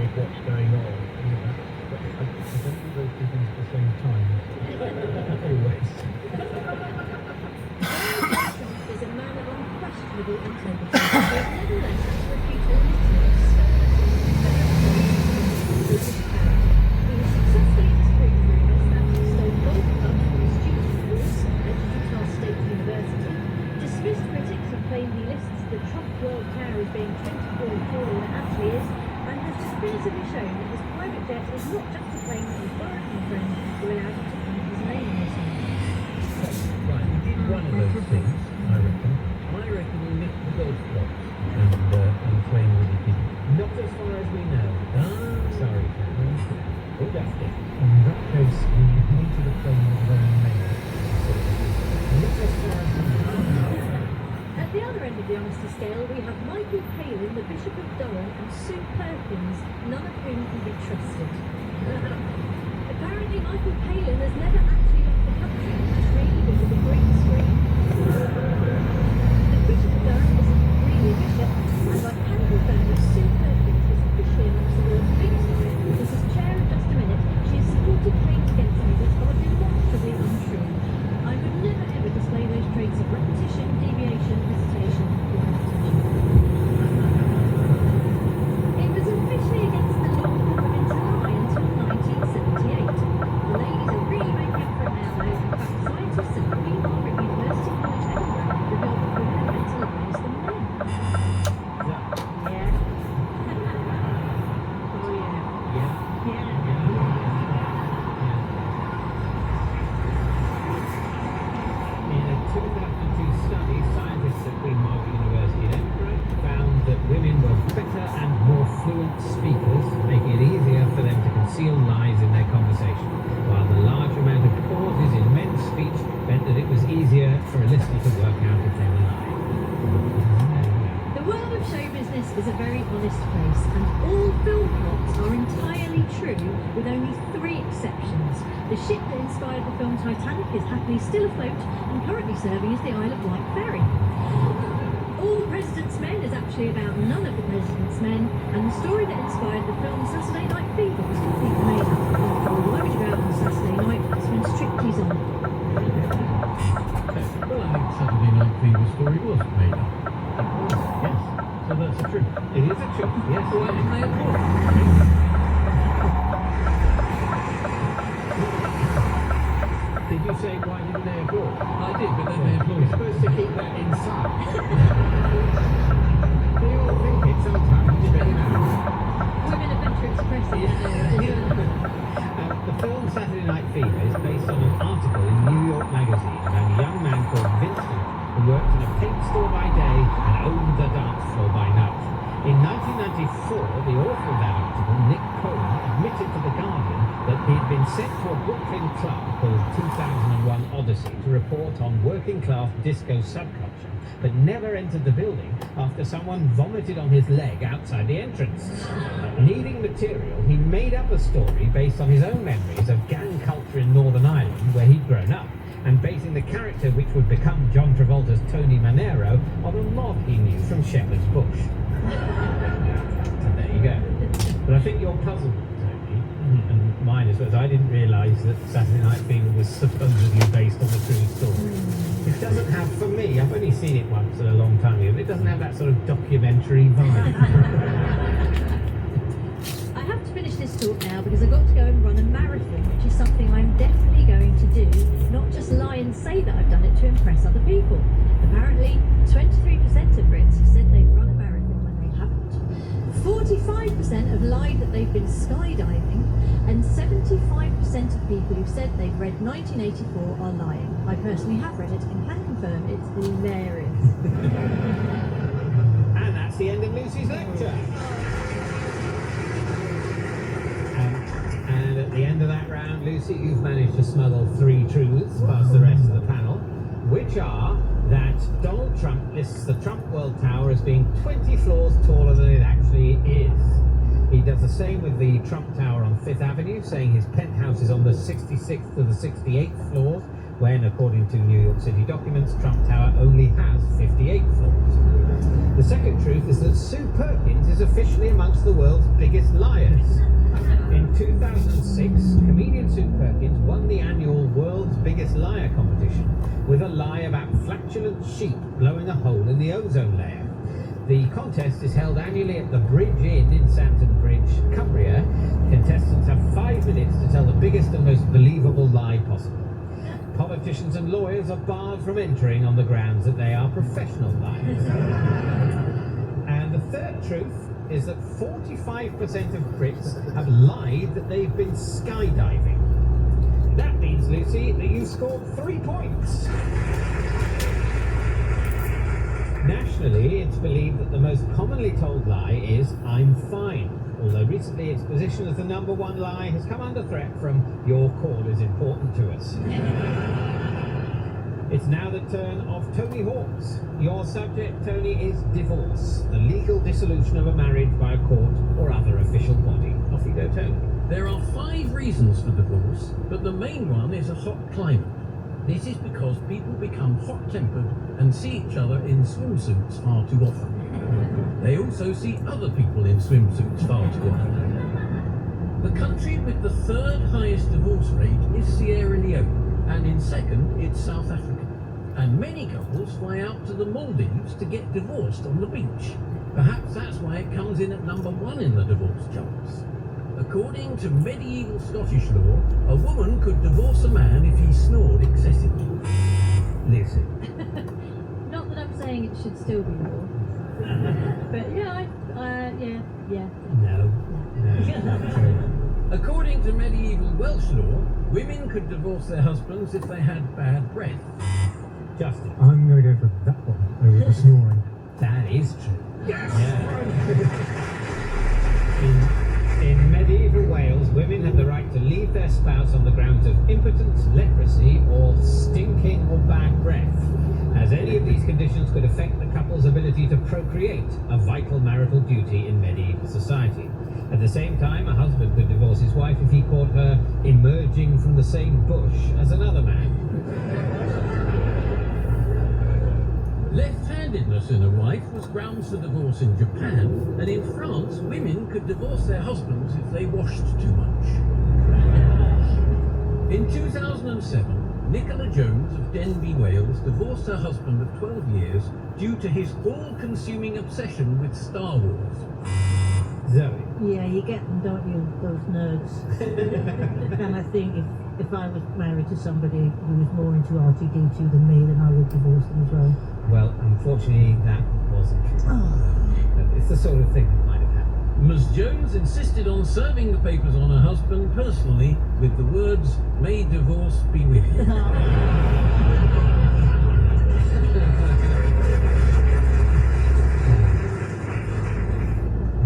of what's going on. But I don't do those two things at the same time. Always. Is a man of unquestionable integrity. He has never left to refute all his tears. He has successfully disproved rumours that he stole gold cups from his student course at Utah State University, dismissed critics who claim he lists the Trump World Tower as being 24 taller than it actually is, and has definitively shown that his private jet is not just a plane that he borrowed from a friend who allowed him to print his name on it. Right, he did one of those things, I reckon. I reckon he nicked the golf clubs and claimed that he didn't. Not as far as we know. Sorry. Oh, that's it. In that case, he hated a plane with very many. Not as far as we know. At the other end of the honesty scale, we have Michael Palin, the Bishop of Durham, and Sue Perkins, none of whom can be trusted. Apparently, Michael Palin has never actually left the country, really with a green screen. The Bishop of Durham isn't really a bishop, and I can confirm that Sue Perkins is officially amongst the world's biggest women, because as chair of Just a Minute, she has supported claims against me which are demonstrably untrue. I would never ever display those traits of repetition, deviation, hesitation, or hesitation. It was officially against the law for women to lie until 1978. The ladies are really making up for it now, though. In fact, scientists at Queen Margaret University College, Edinburgh, revealed that women are better liars than men. Yeah. Oh, yeah. Yeah. In a 2002 study, scientists at Queen Margaret University in Edinburgh found that women were better and more fluent speakers, making it easier for them to conceal lies in their conversation, while the large amount of pauses in men's speech meant that it was easier for a listener to work out if they were lying. The world of show business is a very honest place, and all film plots are entirely true, with only 3 exceptions. The ship that inspired the film Titanic is happily still afloat and currently serving as the Isle of Wight ferry. All the President's Men is actually about none of the President's Men, and the story that inspired the film Saturday Night Fever was completely made up. After all, why would you go out on Saturday night? That's when strictly's on. Well, I think Saturday Night Fever story was made up. Yes, so that's a truth. It is a truth, yes. I applaud. Did you say why didn't they applaud? I did, but then they You're applauded. supposed to keep that inside. We all think it sometimes, but you know. Women are better expressing it. The film Saturday Night Fever is based on an article in New York Magazine about a young man called Vincent who worked in a paint store by day and owned a dance floor by night. In 1994, the author of that article, Nick Cohen, admitted to The Guardian that he'd been sent to a Brooklyn club called 2001 Odyssey to report on working-class disco subculture, but never entered the building after someone vomited on his leg outside the entrance. Needing material, he made up a story based on his own memories of gang culture in Northern Ireland, where he'd grown up, and basing the character which would become John Travolta's Tony Manero on a mob he knew from Shepherd's Bush. And there you go. But I think you're puzzled, Tony, and mine as well, as I didn't realise that Saturday Night Fever was supposedly based on a true story. It doesn't have, for me, I've only seen it once in a long time ago, but it doesn't have that sort of documentary vibe. I have to finish this talk now because I've got to go and run a marathon, which is something I'm definitely going to do, not just lie and say that I've done it to impress other people. Apparently, 23% of Brits have said they've run a marathon when they haven't. 45% have lied that they've been skydiving, and 75% of people who've said they've read 1984 are lying. I personally have read it and can confirm it's hilarious. And that's the end of Lucy's lecture. And at the end of that round, Lucy, you've managed to smuggle 3 truths past the rest of the panel, which are that Donald Trump lists the Trump World Tower as being 20 floors taller than it actually is. He does the same with the Trump Tower on 5th Avenue, saying his penthouse is on the 66th to the 68th floors, when, according to New York City documents, Trump Tower only has 58 floors. The second truth is that Sue Perkins is officially amongst the world's biggest liars. In 2006, comedian Sue Perkins won the annual World's Biggest Liar competition with a lie about flatulent sheep blowing a hole in the ozone layer. The contest is held annually at the Bridge Inn in Santon Bridge, Cumbria. Contestants have 5 minutes to tell the biggest and most believable lie possible. Politicians and lawyers are barred from entering on the grounds that they are professional liars. And the third truth is that 45% of Brits have lied that they've been skydiving. That means, Lucy, that you scored 3 points. Nationally, it's believed that the most commonly told lie is, "I'm fine," although recently its position as the #1 lie has come under threat from "your call is important to us." It's now the turn of Tony Hawks. Your subject, Tony, is divorce, the legal dissolution of a marriage by a court or other official body. Off you go, Tony. There are 5 reasons for divorce, but the main one is a hot climate. This is because people become hot-tempered and see each other in swimsuits far too often. They also see other people in swimsuits far too often. The country with the 3rd highest divorce rate is Sierra Leone, and in second it's South Africa. And many couples fly out to the Maldives to get divorced on the beach. Perhaps that's why it comes in at #1 in the divorce charts. According to medieval Scottish law, a woman could divorce a man if he snored excessively. Lucy. Not that I'm saying it should still be law. But yeah, No, not true. According to medieval Welsh law, women could divorce their husbands if they had bad breath. Justin. I'm going to go for that one over the snoring. That is true. Yes. In medieval Wales, women had the right to leave their spouse on the grounds of impotence, leprosy, or stinking or bad breath, as any of these conditions could affect the couple's ability to procreate, a vital marital duty in medieval society. At the same time, a husband could divorce his wife if he caught her emerging from the same bush as another man. Left-handedness in a wife was grounds for divorce in Japan, and in France, women could divorce their husbands if they washed too much. In 2007, Nicola Jones of Denbigh, Wales, divorced her husband of 12 years due to his all-consuming obsession with Star Wars. Zoe. Yeah, you get them, don't you, those nerds? And I think if I was married to somebody who was more into R2-D2 than me, then I would divorce them as well. Well, unfortunately, that wasn't true. But it's the sort of thing that might have happened. Ms. Jones insisted on serving the papers on her husband personally with the words, "May divorce be with you."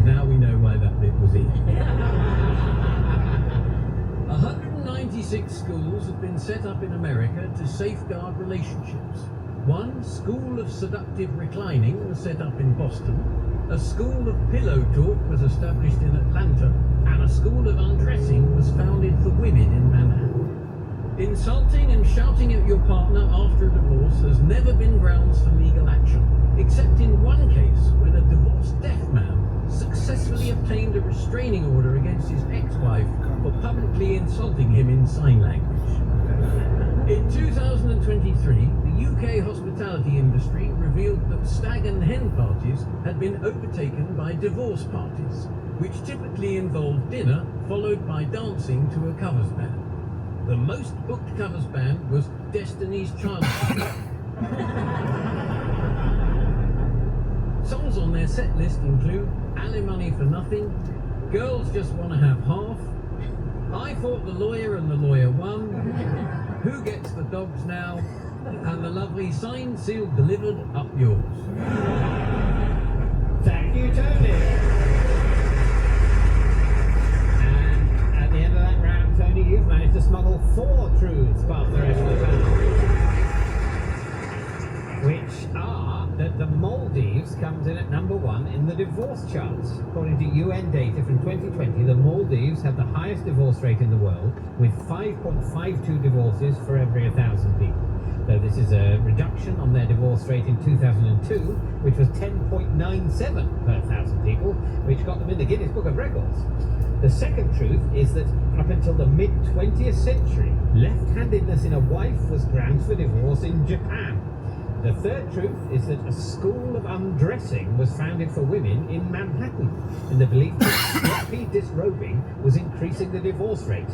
Now we know why that bit was in. 196 schools have been set up in America to safeguard relationships. One school of seductive reclining was set up in Boston, a school of pillow talk was established in Atlanta, and a school of undressing was founded for women in Manhattan. Insulting and shouting at your partner after a divorce has never been grounds for legal action, except in one case when a divorced deaf man successfully obtained a restraining order against his ex-wife for publicly insulting him in sign language. In 2023, the UK hospitality industry revealed that stag and hen parties had been overtaken by divorce parties, which typically involved dinner followed by dancing to a covers band. The most booked covers band was Destiny's Child. Songs on their set list include Alimony for Nothing, Girls Just Wanna Have Half, I Fought the Lawyer and the Lawyer Won, Who Gets the Dogs Now, and the lovely Signed, Sealed, Delivered, Up Yours. Thank you, Tony. And at the end of that round, Tony, you've managed to smuggle 4 truths past the rest of the panel. Which are that the Maldives comes in at #1 in the divorce charts. According to UN data from 2020, the Maldives have the highest divorce rate in the world, with 5.52 divorces for every 1,000 people. though this is a reduction on their divorce rate in 2002, which was 10.97 per 1,000 people, which got them in the Guinness Book of Records. The second truth is that up until the mid-20th century, left-handedness in a wife was grounds for divorce in Japan. The third truth is that a school of undressing was founded for women in Manhattan, in the belief that sloppy disrobing was increasing the divorce rate.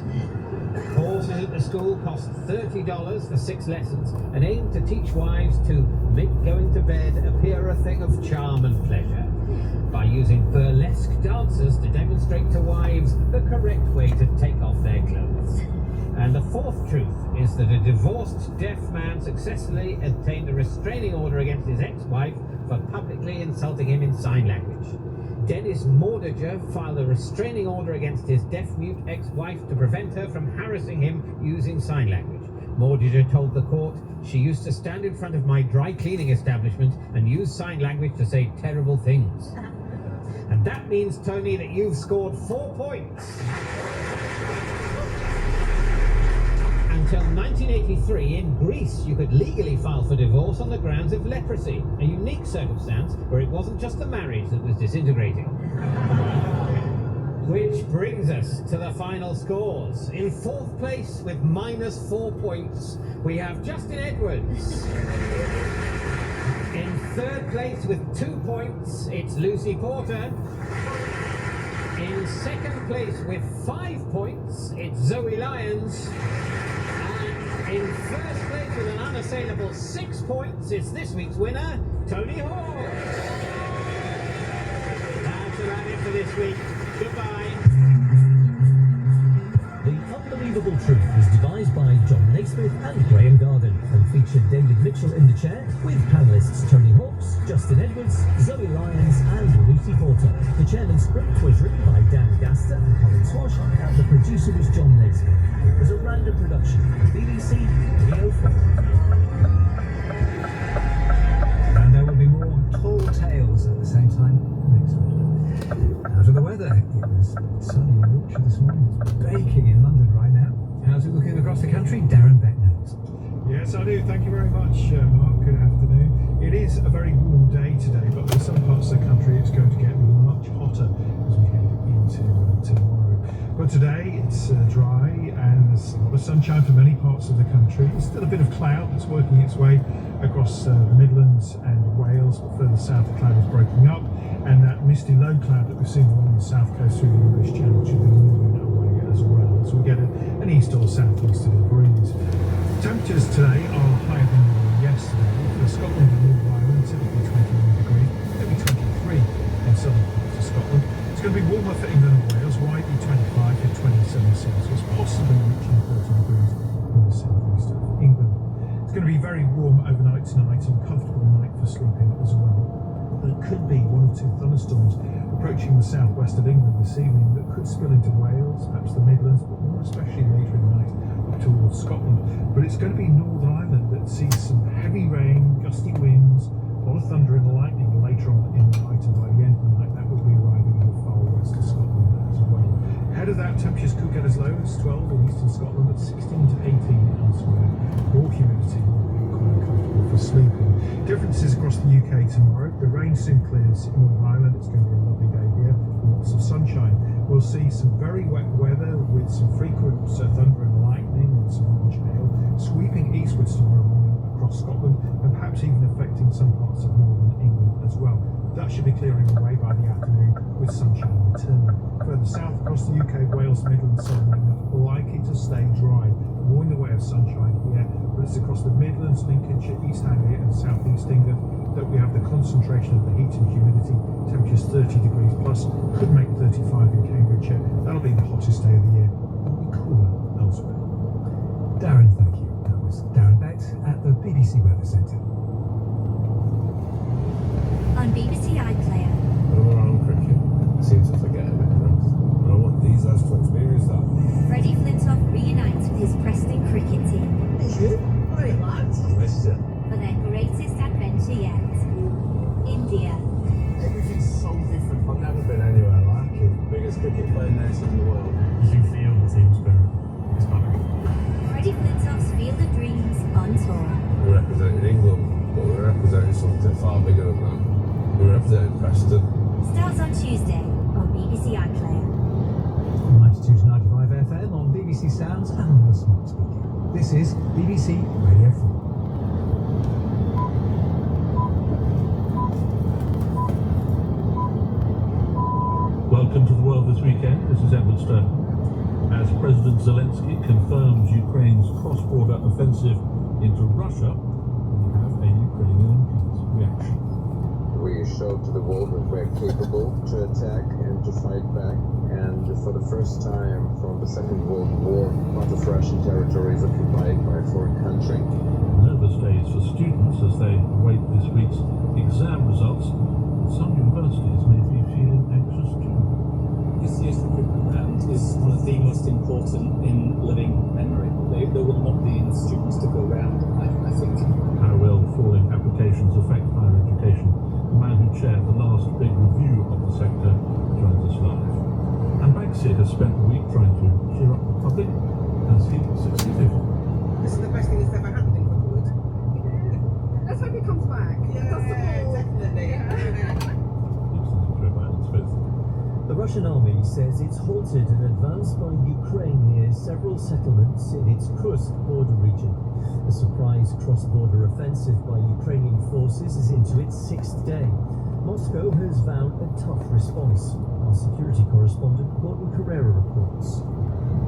Courses at the school cost $30 for 6 lessons and aim to teach wives to make going to bed appear a thing of charm and pleasure, by using burlesque dancers to demonstrate to wives the correct way to take off their clothes. And the fourth truth is that a divorced deaf man successfully obtained a restraining order against his ex-wife for publicly insulting him in sign language. Dennis Mordiger filed a restraining order against his deaf-mute ex-wife to prevent her from harassing him using sign language. Mordiger told the court, "She used to stand in front of my dry cleaning establishment and use sign language to say terrible things." And that means, Tony, that you've scored 4 points. Until 1983, in Greece, you could legally file for divorce on the grounds of leprosy, a unique circumstance where it wasn't just the marriage that was disintegrating. Which brings us to the final scores. In 4th place with -4 points, we have Justin Edwards. In 3rd place with 2 points, it's Lucy Porter. In 2nd place with 5 points, it's Zoe Lyons. And in 1st place with an unassailable 6 points, it's this week's winner, Tony Hall. That's about it for this week. Goodbye. The Unbelievable Truth was devised by John Naismith and Graham Garden and featured David Mitchell in the chair with panellists Tony Hawks, Justin Edwards, Zoe Lyons and Lucy Porter. The chairman's script was written by Dan Gaster and Colin Swash and the producer was John Naismith. It was a random production of BBC Radio 4. And there will be more tall tales at the same time next week. Out of the weather, it was sunny in Yorkshire this morning. It's baking in London right now. How's it looking across the country? Darren Beck knows. Yes, I do. Thank you very much, Mark. Good afternoon. It is a very warm day today, but in some parts of the country it's going to get much hotter as we head into tomorrow. But today it's dry and there's a lot of sunshine for many parts of the country. There's still a bit of cloud that's working its way across the Midlands and Wales, but further south the cloud is breaking up, and that misty low cloud that we've seen along the south coast through the English Channel should be moving away as well. So we get an east or southeasterly breeze. Temperatures today are higher than they were yesterday. For Scotland and Northern Ireland, typically 21 degrees, maybe 23 in southern parts of Scotland. It's going to be warmer for England and Wales, widely 25 to 27 Celsius, possibly reaching 30 degrees in the southeast of England. It's going to be very warm overnight tonight and comfortable night for sleeping as well. There could be 1 or 2 thunderstorms approaching the southwest of England this evening that could spill into Wales, perhaps the Midlands, but more especially later in the night up towards Scotland. But it's going to be Northern Ireland that sees some heavy rain, gusty winds, a lot of thunder and lightning later on in the night, and by the end of the night that will be arriving in the far west of Scotland as well. Ahead of that, temperatures could get as low as 12 in eastern Scotland, but 16 to 18 elsewhere. More humidity will be quite uncomfortable for sleeping. Differences across the UK tomorrow. The rain soon clears in Northern Ireland. It's going to be a lovely day here, lots of sunshine. We'll see some very wet weather with some frequent thunder and lightning and some large hail sweeping eastwards tomorrow morning across Scotland and perhaps even affecting some parts of northern England as well. That should be clearing away by the afternoon with sunshine returning. Further south across the UK, Wales, Midlands, southern England, likely to stay dry. More in the way of sunshine here, but it's across the Midlands, Lincolnshire, East Anglia and South East England that we have the concentration of the heat and humidity. Temperatures 30 degrees plus, could make 35 in Cambridgeshire. That'll be the hottest day of the year. It'll be cooler elsewhere. Darren, thank you. That was Darren Beck at the BBC Weather Centre. On BBC iPlayer. When I'm around cricket, I seem to forget everything else. And I want these lads to experience that. Freddie Flintoff reunites with his Preston cricket team Right, lads. I missed you. for their greatest adventure yet. India. Everything's so different. I've never been anywhere like it. Biggest cricket playing nation in the world. You feel the team spirit. It's back. Freddie Flintoff's Field of Dreams on tour. far bigger than that. We were up there in Preston. Starts on Tuesday on BBC iPlayer. 92 to 95 FM on BBC Sounds and on the smart speaker. This is BBC Radio 4. Welcome to the world this weekend. This is Edward Stone. As President Zelensky confirms Ukraine's cross-border offensive into Russia, we have a Ukrainian MP's reaction. We showed to the world that we're capable to attack and to fight back. And for the first time from the Second World War, part of Russian territory is occupied by a foreign country. Nervous days for students as they await this week's exam results. Some universities may be feeling anxious too. This year's recruitment round is one of the most important in living memory. There will not be enough students to go round, I think. How will falling applications affect higher education? The man who chaired the last big review of the sector joins us live. And Banksy has spent the week trying to cheer up the public as he succeeded. This is the best thing that's ever happened in Cricklewood. Let's hope he comes back. Definitely. The Russian army says it's halted an advance by Ukraine near several settlements in its Kursk border region. The surprise cross-border offensive by Ukrainian forces is into its sixth day. Moscow has vowed a tough response. Our security correspondent Gordon Carrera reports.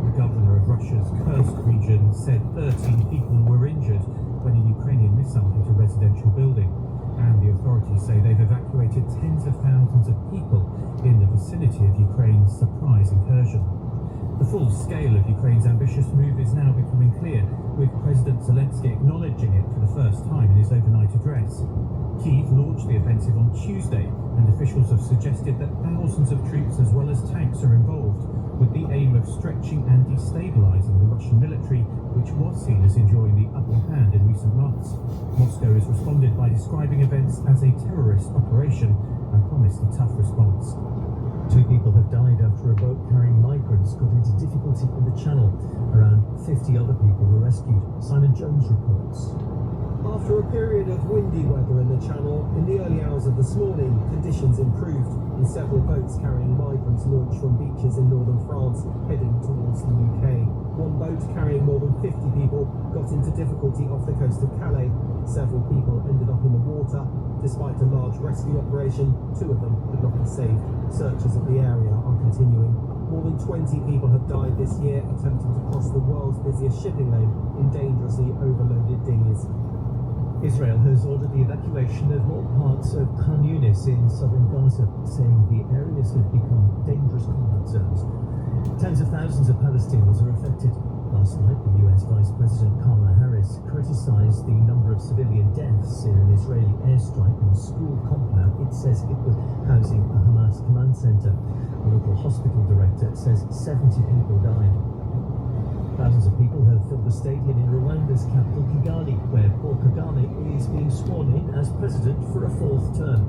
The governor of Russia's Kursk region said 13 people were injured when a Ukrainian missile hit a residential building. And the authorities say they've evacuated tens of thousands of people in the vicinity of Ukraine's surprise incursion. The full scale of Ukraine's ambitious move is now becoming clear, with President Zelensky acknowledging it for the first time in his overnight address. Kyiv launched the offensive on Tuesday, and officials have suggested that thousands of troops as well as tanks are involved, with the aim of stretching and destabilising the Russian military, which was seen as enjoying the upper hand in recent months. Moscow has responded by describing events as a terrorist operation and promised a tough response. 2 people have died after a boat carrying migrants got into difficulty in the channel. Around 50 other people were rescued. Simon Jones reports. After a period of windy weather in the channel, in the early hours of this morning, conditions improved and several boats carrying migrants launched from beaches in northern France, heading towards the UK. One boat carrying more than 50 people got into difficulty off the coast of Calais. Several people ended up in the water. Despite a large rescue operation, 2 of them could not be saved. Searches of the area are continuing. More than 20 people have died this year attempting to cross the world's busiest shipping lane in dangerously overloaded dinghies. Israel has ordered the evacuation of more parts of Khan Yunis in southern Gaza, saying the areas have become dangerous combat zones. Tens of thousands of Palestinians are affected. Last night, the US Vice President Kamala Harris criticised the number of civilian deaths in an Israeli airstrike on a school compound it says it was housing a Hamas command centre. A local hospital director says 70 people died. Thousands of people have filled the stadium in Rwanda's capital Kigali, where Paul Kagame is being sworn in as president for a 4th term.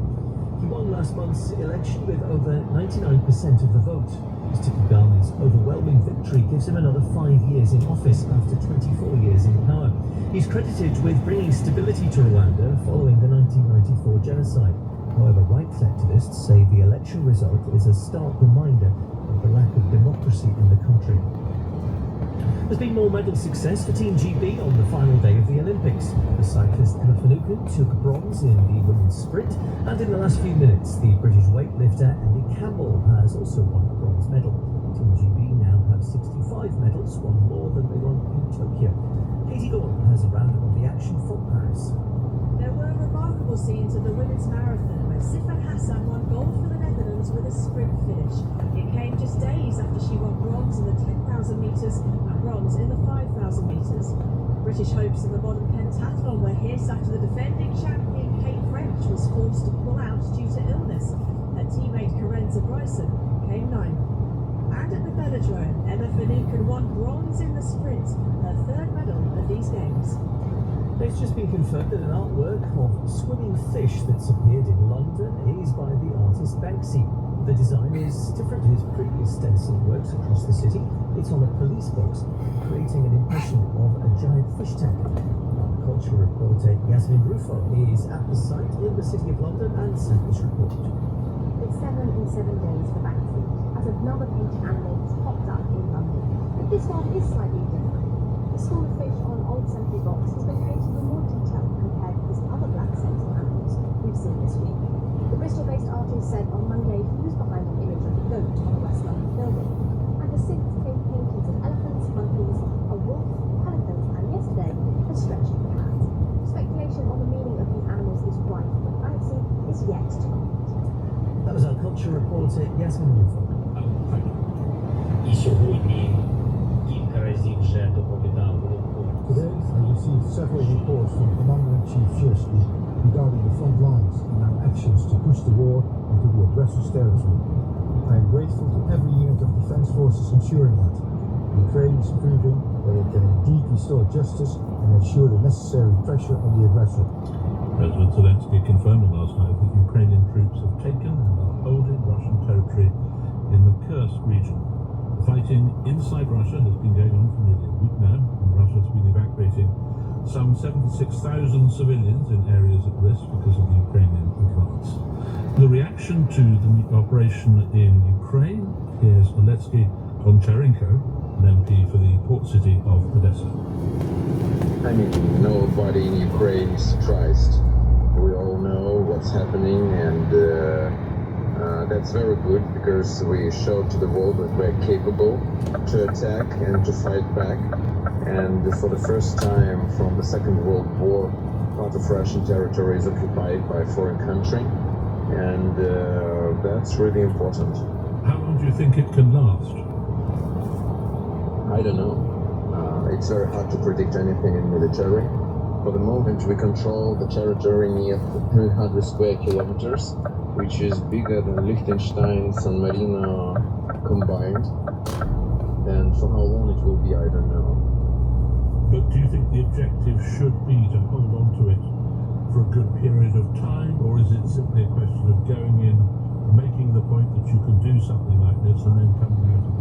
He won last month's election with over 99% of the vote. Mr. Kagame's overwhelming victory gives him another 5 years in office after 24 years in power. He's credited with bringing stability to Rwanda following the 1994 genocide. However, rights activists say the election result is a stark reminder of the lack of democracy in the country. There's been more medal success for Team GB on the final day of the Olympics. The cyclist Emma Finucane took bronze in the women's sprint, and in the last few minutes, the British weightlifter Andy Campbell has also won a bronze medal. Team GB now have 65 medals, one more than they won in Tokyo. Katie Gordon has a roundup of the action from Paris. There were remarkable scenes of the women's marathon where Sifan Hassan won gold for the Netherlands with a sprint finish. It came just days after she won bronze in the 10,000 metres and bronze in the 5,000 metres. British hopes in the modern pentathlon were his after the defending champion Kate French was forced to pull out due to illness. Her teammate Karenza Bryson came 9th. And at the velodrome, Emma Finucane won bronze in the sprint, her 3rd medal of these games. It's just been confirmed that an artwork of swimming fish that's appeared in London is by the artist Banksy. The design is different to his previous stencil works across the city. It's on a police box, creating an impression of a giant fish tank. culture reporter Yasmin Rufo is at the site in the City of London and sent this report. It's 7 in 7 days for Banksy, as another painted animal has popped up in London. But this one is slightly different. The school of fish on Old Century Box has been painted with more detail compared with his other black sentinel animals we've seen this week. The Bristol-based artist said on Monday he was behind an image of a goat on a West London building. And has since came paintings of elephants, monkeys, a wolf, pelicans, and yesterday, a stretching cat. Speculation on the meaning of these animals is rife, but Banksy is yet to comment. That was our culture reporter Yasmin Rufo. І сьогодні кілька разів вже доповідав Today, I received several reports from Commander-in-Chief Sierski regarding the front lines and our actions to push the war into the aggressor's territory. I am grateful to every unit of defense forces ensuring that. Ukraine is proving that it can indeed restore justice and ensure the necessary pressure on the aggressor. President Zelensky confirming last night that Ukrainian troops have taken and are holding Russian territory in the Kursk region. The fighting inside Russia has been going on for nearly a week now, and Russia has been evacuating some 76,000 civilians in areas at risk because of the Ukrainian advance. The reaction to the operation in Ukraine, here's Oleksiy Goncharenko, an MP for the port city of Odessa. I mean, nobody in Ukraine is surprised. We all know what's happening, and that's very good because we showed to the world that we're capable to attack and to fight back. And for the first time from the Second World War, part of Russian territory is occupied by a foreign country, and that's really important. How long do you think it can last? I don't know. It's very hard to predict anything in military. For the moment, we control the territory near 300 square kilometers, which is bigger than Liechtenstein, San Marino combined. And for how long it will be, I don't know. But do you think the objective should be to hold on to it for a good period of time, or is it simply a question of going in, making the point that you can do something like this, and then coming out of it?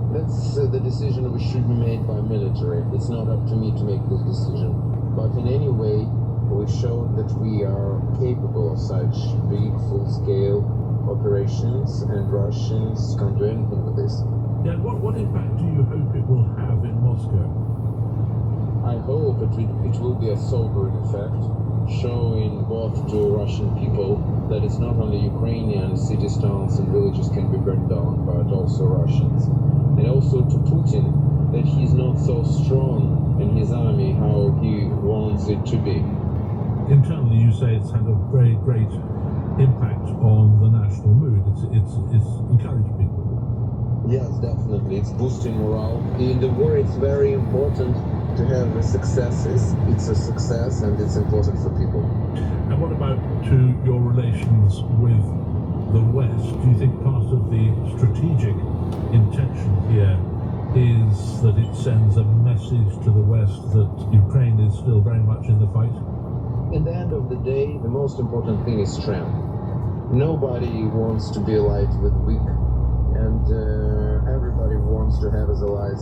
That's the decision which should be made by military. It's not up to me to make this decision. But in any way, we showed that we are capable of such big, full-scale operations, and Russians can't do anything with this. Yeah, what impact do you hope it will have in Moscow? I hope it will be a sobering effect, showing both to Russian people that it's not only Ukrainian cities, towns and villages can be burned down, but also Russians. And also to Putin that he's not so strong in his army how he wants it to be. Internally, you say it's had a very great impact on the national mood. It's encouraged people. Yes, definitely. It's boosting morale. In the war, it's very important to have successes. It's a success and it's important for people. And what about to your relations with the West? Do you think part of the strategic intention here is that it sends a message to the West that Ukraine is still very much in the fight? In the end of the day, the most important thing is strength. Nobody wants to be allied with weak, and everybody wants to have as allies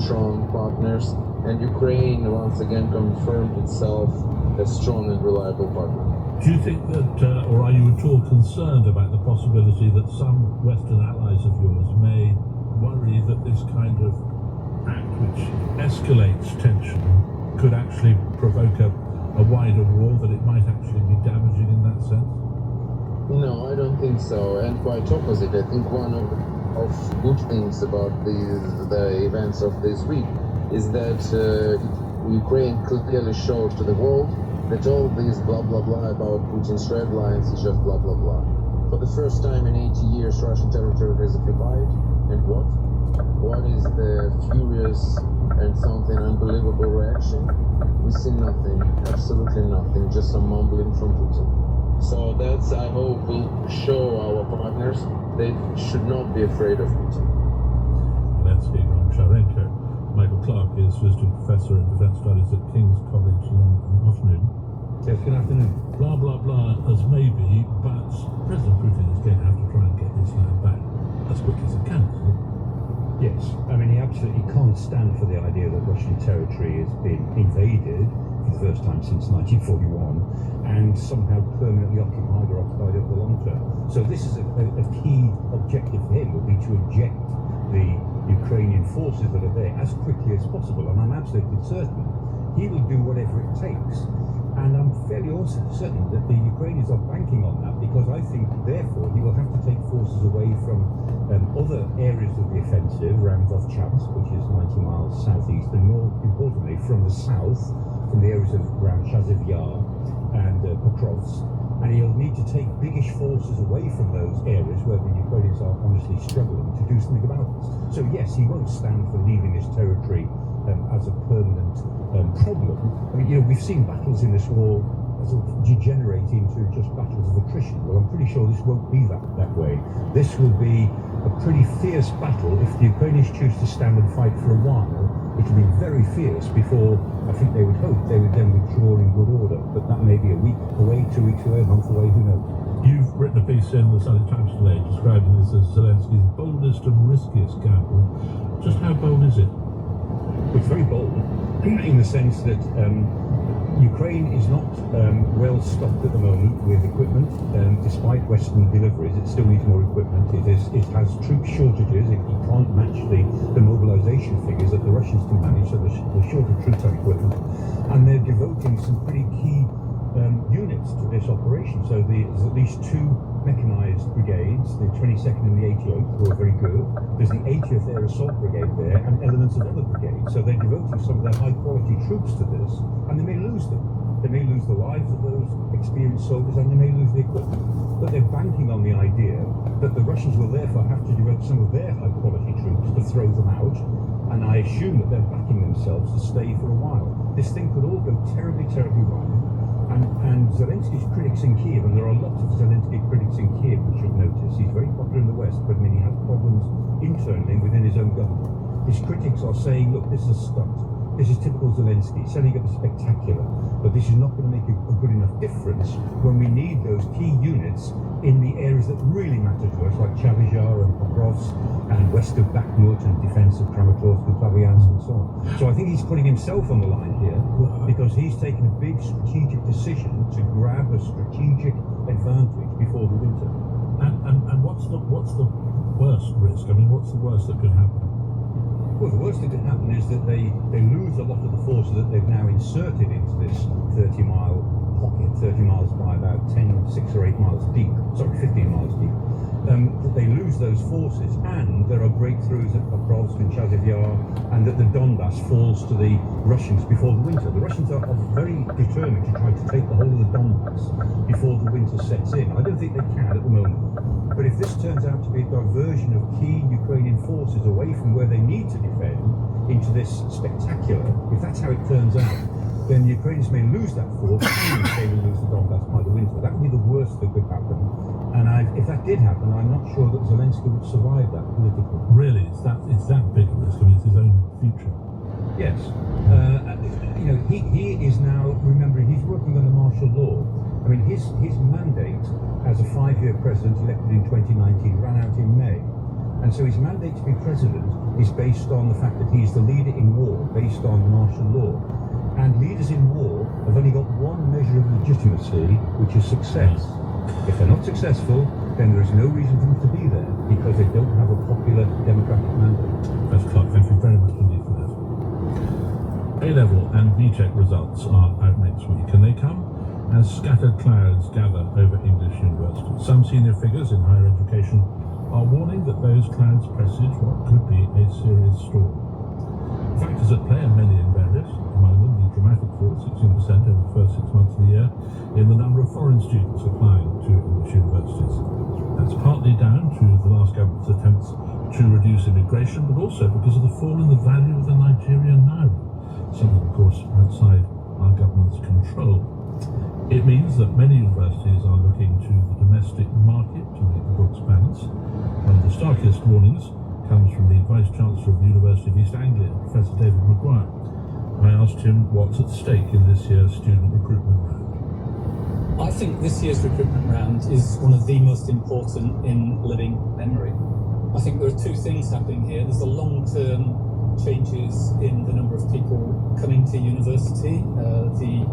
strong partners, and Ukraine once again confirmed itself a strong and reliable partner. Do you think that, or are you at all concerned about the possibility that some Western allies of yours may worry that this kind of act which escalates tension could actually provoke a wider war, that it might actually be damaging in that sense? No, I don't think so, and quite opposite. I think one of good things about the events of this week is that Ukraine clearly showed to the world that all this blah blah blah about Putin's red lines is just blah blah blah. For the first time in 80 years, Russian territory is occupied, and what? What is the furious and something unbelievable reaction? We see nothing, absolutely nothing, just some mumbling from Putin. So that's, I hope, will show our partners they should not be afraid of Putin. Oleksiy Goncharenko. Michael Clark is visiting professor in defence studies at King's College London. Afternoon. Yes, good afternoon. Blah blah blah as maybe, but President Putin is going to have to try and get this land back as quickly as he can. Yes, I mean, he absolutely can't stand for the idea that Russian territory has been invaded for the first time since 1941 and somehow permanently occupied or occupied over the long term. So this is a key objective for him, will be to eject the Ukrainian forces that are there as quickly as possible, and I'm absolutely certain he will do whatever it takes. And I'm fairly also certain that the Ukrainians are banking on that, because I think therefore he will have to take forces away from other areas of the offensive around Vovchansk, which is 90 miles southeast, and more importantly from the south, from the areas of around Chasiv Yar and Pokrovsk. And he'll need to take biggish forces away from those areas where the Ukrainians are honestly struggling to do something about this. So yes, he won't stand for leaving this territory as a permanent problem. I mean, we've seen battles in this war sort of degenerate into just battles of attrition. Well, I'm pretty sure this won't be that way. This will be a pretty fierce battle. If the Ukrainians choose to stand and fight for a while, it will be very fierce before, I think they would hope, they would then withdraw in good order. But that may be a week away, 2 weeks away, a month away, who knows? You've written a piece in the Sunday Times today describing this as Zelensky's boldest and riskiest gamble. Just how bold is it? It's very bold, in the sense that Ukraine is not well stocked at the moment with equipment, despite Western deliveries. It still needs more equipment. It has troop shortages. It can't match the mobilization figures that the Russians can manage, so they're short of troops and equipment. And they're devoting some pretty key units to this operation. So there's at least 2 mechanized brigades, the 22nd and the 88th, who are very good. There's the 80th Air Assault Brigade there, and elements of other brigades. So they're devoting some of their high-quality troops to this, and they may lose them. They may lose the lives of those experienced soldiers, and they may lose the equipment. But they're banking on the idea that the Russians will therefore have to devote some of their high-quality troops to throw them out, and I assume that they're backing themselves to stay for a while. This thing could all go terribly, terribly wrong. And Zelensky's critics in Kiev, and there are lots of Zelensky critics in Kiev, which you'll notice, he's very popular in the West, but I mean, he has problems internally within his own government. His critics are saying, look, this is a stunt. This is typical Zelensky, setting up a spectacular, but this is not going to make a good enough difference when we need those key units in the areas that really matter to us, like Chavizhar and Pokrovsk and west of Bakhmut and defense of Kramatorsk and Pavliansk and so on. So I think he's putting himself on the line here because he's taken a big strategic decision to grab a strategic advantage before the winter. And what's the worst risk? I mean, what's the worst that could happen? Well, the worst that could happen is that they lose a lot of the forces that they've now inserted into this 30-mile pocket, 30 miles by about 6 or 8 miles deep, 15 miles deep. That they lose those forces, and there are breakthroughs at Pokrovsk and Chasiv Yar, and that the Donbass falls to the Russians before the winter. The Russians are very determined to try to take the whole of the Donbass before the winter sets in. I don't think they can at the moment. But if this turns out to be a diversion of key Ukrainian forces away from where they need to defend into this spectacular, if that's how it turns out, then the Ukrainians may lose that force and they will lose the Donbass by the winter. That would be the worst that could happen. And if that did happen, I'm not sure that Zelensky would survive that politically. Really? It's that big a risk? I mean, it's his own future. Yes. He is now, remembering, he's working under martial law. I mean, his mandate as a 5-year president elected in 2019 ran out in May. And so his mandate to be president is based on the fact that he's the leader in war, based on martial law. And leaders in war have only got one measure of legitimacy, which is success. If they're not successful, then there is no reason for them to be there, because they don't have a popular democratic mandate. That's Clark. Thank you very much indeed for that. A-level and BTEC results are out next week, and they come as scattered clouds gather over English universities. Some senior figures in higher education are warning that those clouds presage what could be a serious storm. Factors at play are many and various, among them the dramatic fall, 16% over the first 6 months of the year, in the number of foreign students applying to English universities. That's partly down to the last government's attempts to reduce immigration, but also because of the fall in the value of the Nigerian naira, something, of course, outside our government's control. It means that many universities are looking to the domestic market to make the books balance. One of the starkest warnings comes from the Vice-Chancellor of the University of East Anglia, Professor David Maguire. I asked him what's at stake in this year's student recruitment round. I think this year's recruitment round is one of the most important in living memory. I think there are 2 things happening here. There's a long-term changes in the number of people coming to university. The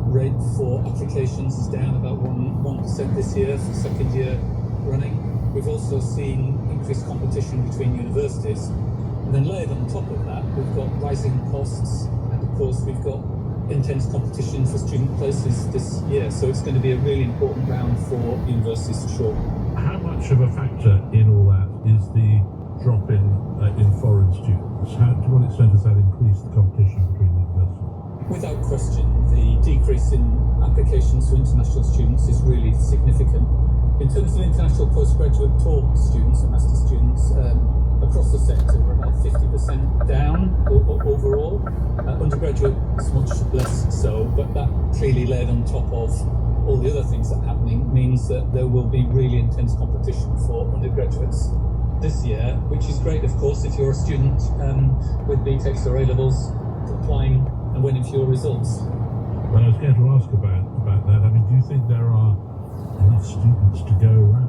rate for applications is down about 1% this year for the second year running. We've also seen increased competition between universities. And then layered on top of that, we've got rising costs, and of course we've got intense competition for student places this year. So it's going to be a really important round for universities for sure. How much of a factor in all that is the drop in foreign students? To what extent has that increased the competition between universities? Without question, the decrease in applications for international students is really significant. In terms of international postgraduate taught students and master's students, across the sector we're about 50% down overall. Undergraduate is much less so, but that clearly laid on top of all the other things that are happening means that there will be really intense competition for undergraduates this year, which is great, of course, if you're a student with BTECs or A-levels applying and waiting for your results. Well, I was going to ask about that. I mean, do you think there are enough students to go around?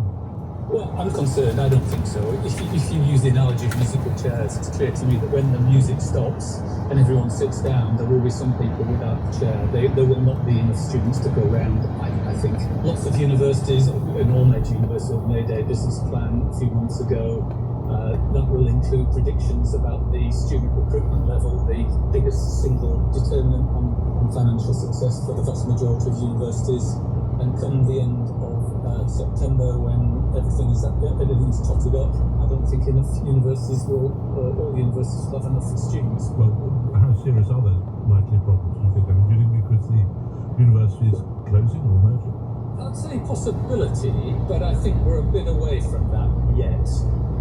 Well, I'm concerned. I don't think so. If you use the analogy of musical chairs, it's clear to me that when the music stops and everyone sits down, there will be some people without a chair. There will not be enough students to go around, I think. Lots of universities, and all major universities have made a business plan a few months ago that will include predictions about the student recruitment level, the biggest single determinant on financial success for the vast majority of universities. And come the end of September, when everything's totted up, I don't think enough universities will, all universities will have enough students. Well, how serious are those likely problems, do you think? I mean, do you think we could see universities closing or merging? I'd say possibility, but I think we're a bit away from that yet.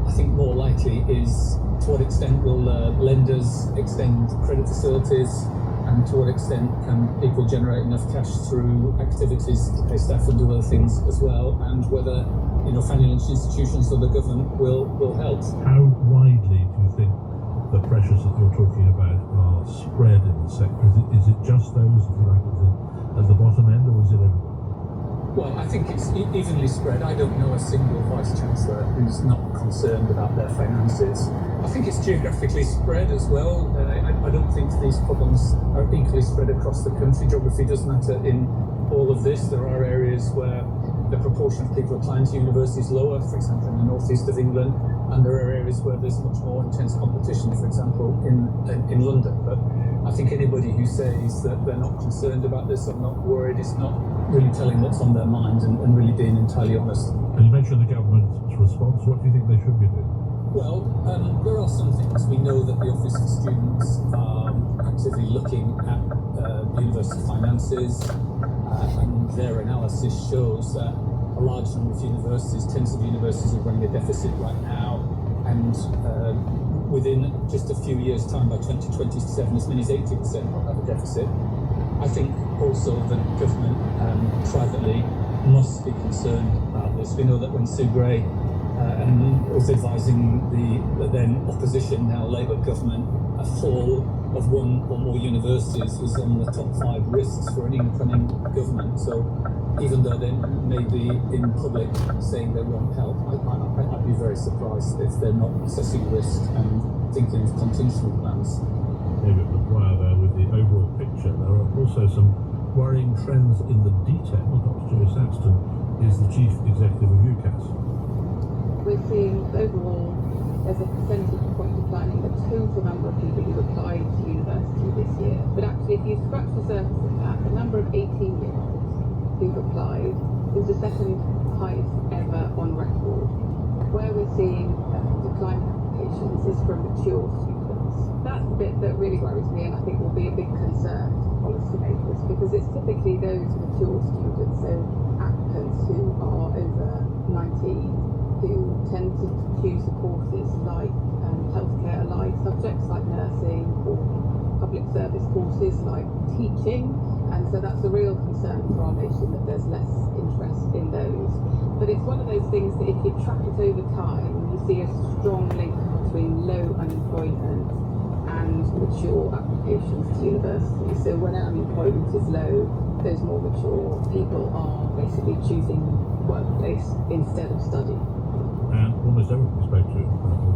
I think more likely is to what extent will lenders extend credit facilities, and to what extent can people generate enough cash through activities to pay staff and do other things as well, and whether financial institutions or the government will help. How widely do you think the pressures that you're talking about are spread in the sector? Is it just those, if you like, at the bottom end, or is it everywhere? Well, I think it's evenly spread. I don't know a single vice-chancellor who's not concerned about their finances. I think it's geographically spread as well. I don't think these problems are equally spread across the country. Geography does matter in all of this. There are areas where the proportion of people applying to university is lower, for example, in the northeast of England, and there are areas where there's much more intense competition, for example, in London. But I think anybody who says that they're not concerned about this or not worried is not really telling what's on their mind and really being entirely honest. And you mentioned the government's response. What do you think they should be doing? Well, there are some things. We know that the Office for Students are actively looking at university finances, and their analysis shows that a large number of universities, tens of universities, are running a deficit right now, and within just a few years' time, by 2027, as many as 80% will have a deficit. I think also the government privately must be concerned about this. We know that when Sue Gray was advising the then opposition, now Labour government, a fall of one or more universities was on the top 5 risks for an incoming government. So even though they may be in public saying they won't help, I'd be very surprised if they're not assessing risk and thinking of contingency plans. David McGuire there with the overall picture. There are also some worrying trends in the detail. Dr. Joe Saxton is the Chief Executive of UCAS. We're seeing overall there's a percentage point decline in the total number of people who've applied to university this year. But actually, if you scratch the surface of that, the number of 18-year-olds who've applied is the second highest ever on record. Where we're seeing decline in applications is from mature students. That's the bit that really worries me, and I think will be a big concern to policymakers, because it's typically those mature students, so applicants who are over 19, who tend to choose courses like healthcare allied subjects like nursing, or public service courses like teaching, and so that's a real concern for our nation that there's less interest in those. But it's one of those things that if you track it over time, you see a strong link between low unemployment and mature applications to university. So when unemployment is low, those more mature people are basically choosing workplace instead of study. And almost everyone we spoke to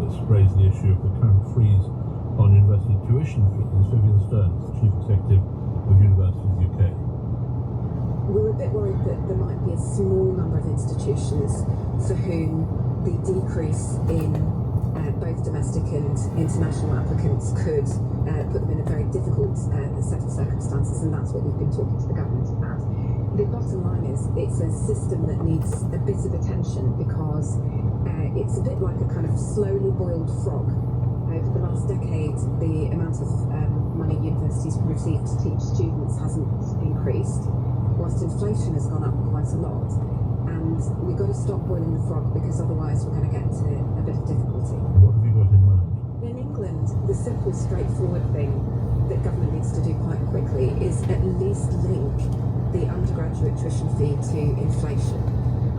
that's raised the issue of the current freeze on university tuition fees. Vivian Stearns, Chief Executive of Universities UK. We're a bit worried that there might be a small number of institutions for whom the decrease in both domestic and international applicants could put them in a very difficult set of circumstances, and that's what we've been talking to the government about. The bottom line is it's a system that needs a bit of attention because it's a bit like a kind of slowly boiled frog. Over the last decade, the amount of money universities receive to teach students hasn't increased, whilst inflation has gone up quite a lot. And we've got to stop boiling the frog because otherwise we're going to get into a bit of difficulty. What have you got in mind? In England, the simple, straightforward thing that government needs to do quite quickly is at least link the undergraduate tuition fee to inflation.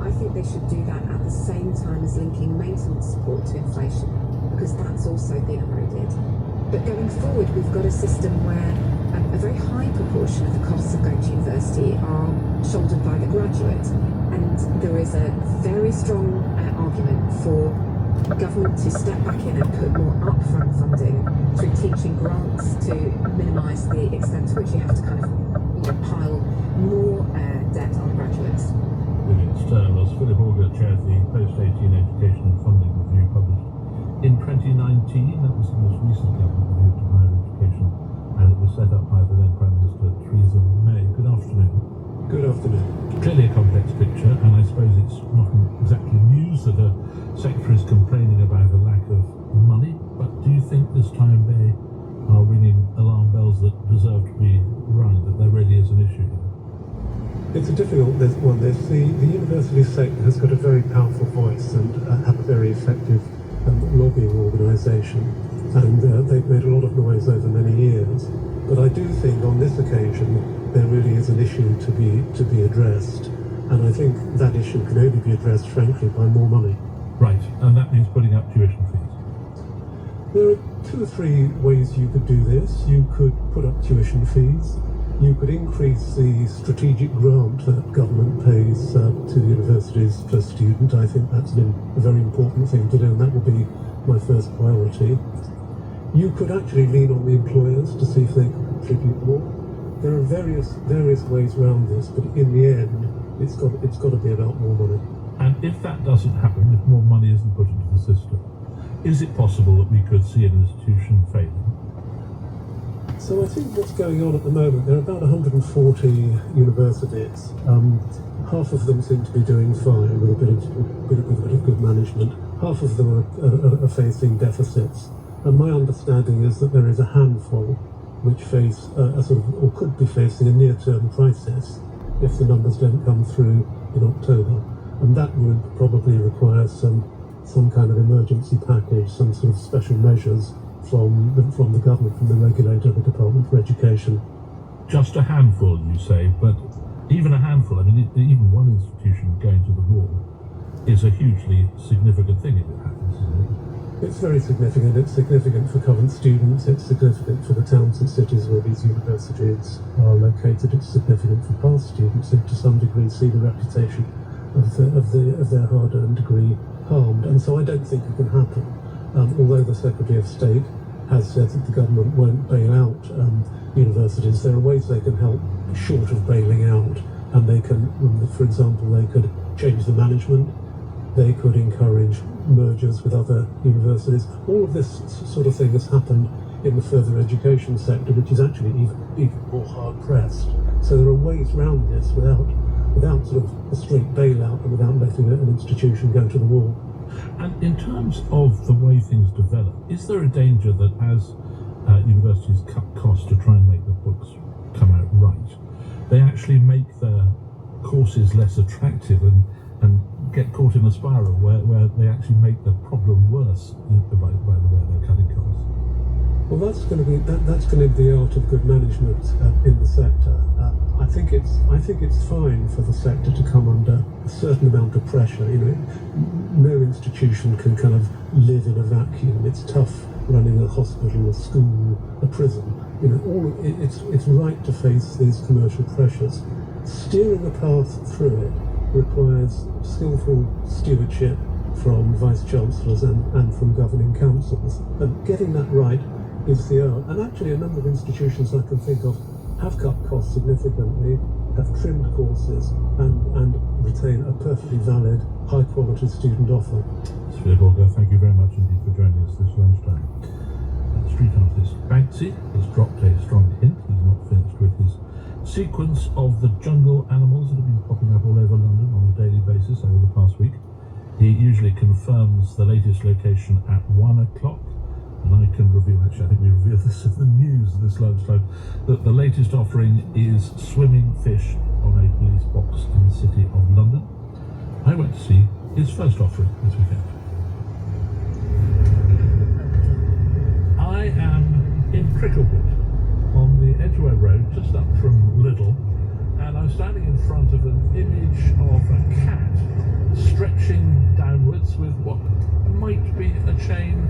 I think they should do that at the same time as linking maintenance support to inflation, because that's also been eroded. But going forward, we've got a system where a very high proportion of the costs of going to university are shouldered by the graduate, and there is a very strong argument for government to step back in and put more upfront funding through teaching grants to minimise the extent to which you have to kind of pile more debt on graduates. Vivian Stearns. Philip Auger chairs the Post-18 Education and Funding Review published in 2019. That was the most recent government review to higher education, and it was set up by the then Prime Minister Theresa May. Good afternoon. Good afternoon. Clearly a complex picture, and I suppose it's not exactly news that a sector is complaining about a lack of money, but do you think this time they are ringing alarm bells that deserve to be rung, that there really is an issue here? It's a difficult one. The university sector has got a very powerful voice and have a very effective lobbying organisation, and they've made a lot of noise over many years. But I do think on this occasion there really is an issue to be addressed, and I think that issue can only be addressed, frankly, by more money. Right, and that means putting up tuition fees. There are 2 or 3 ways you could do this. You could put up tuition fees. You could increase the strategic grant that government pays to universities per student. I think that's a very important thing to do, and that will be my first priority. You could actually lean on the employers to see if they can contribute more. There are various ways around this, but in the end, it's got to be about more money. And if that doesn't happen, if more money isn't put into the system, is it possible that we could see an institution failing? So I think what's going on at the moment, there are about 140 universities. Half of them seem to be doing fine with a bit of good management. Half of them are facing deficits. And my understanding is that there is a handful which face or could be facing a near-term crisis if the numbers don't come through in October. And that would probably require some kind of emergency package, some sort of special measures from the government, from the regulator, the Department for Education. Just a handful, you say, but even a handful, I mean, even one institution going to the wall is a hugely significant thing if it happens, isn't it? It's very significant. It's significant for current students. It's significant for the towns and cities where these universities are located. It's significant for past students who, to some degree, see the reputation of their hard-earned degree harmed. And so I don't think it can happen. Although the Secretary of State has said that the government won't bail out universities, there are ways they can help short of bailing out. And they can, for example, they could change the management. They could encourage mergers with other universities. All of this sort of thing has happened in the further education sector, which is actually even more hard-pressed. So there are ways around this without sort of a straight bailout and without letting an institution go to the wall. And in terms of the way things develop, is there a danger that as universities cut costs to try and make the books come out right, they actually make their courses less attractive and get caught in a spiral where they actually make the problem worse by the way they're cutting costs? Well, that's going to be the art of good management in the sector. I think it's fine for the sector to come under a certain amount of pressure. No institution can kind of live in a vacuum. It's tough running a hospital, a school, a prison. It's right to face these commercial pressures. Steering a path through it requires skillful stewardship from vice chancellors and from governing councils. And getting that right is the art. And actually a number of institutions I can think of have cut costs significantly, have trimmed courses and retain a perfectly valid, high quality student offer. Sofia Borger, thank you very much indeed for joining us this lunchtime. Street artist Banksy has dropped a strong hint he's not finished with his sequence of the jungle animals that have been popping up all over London on a daily basis over the past week. He usually confirms the latest location at 1 o'clock, and I can reveal, actually I think we revealed this in the news this lunchtime, that the latest offering is swimming fish on a police box in the city of London. I went to see his first offering this weekend. I am in Cricklewood on the Edgware Road, just up from Lidl, and I'm standing in front of an image of a cat stretching downwards with what might be a chain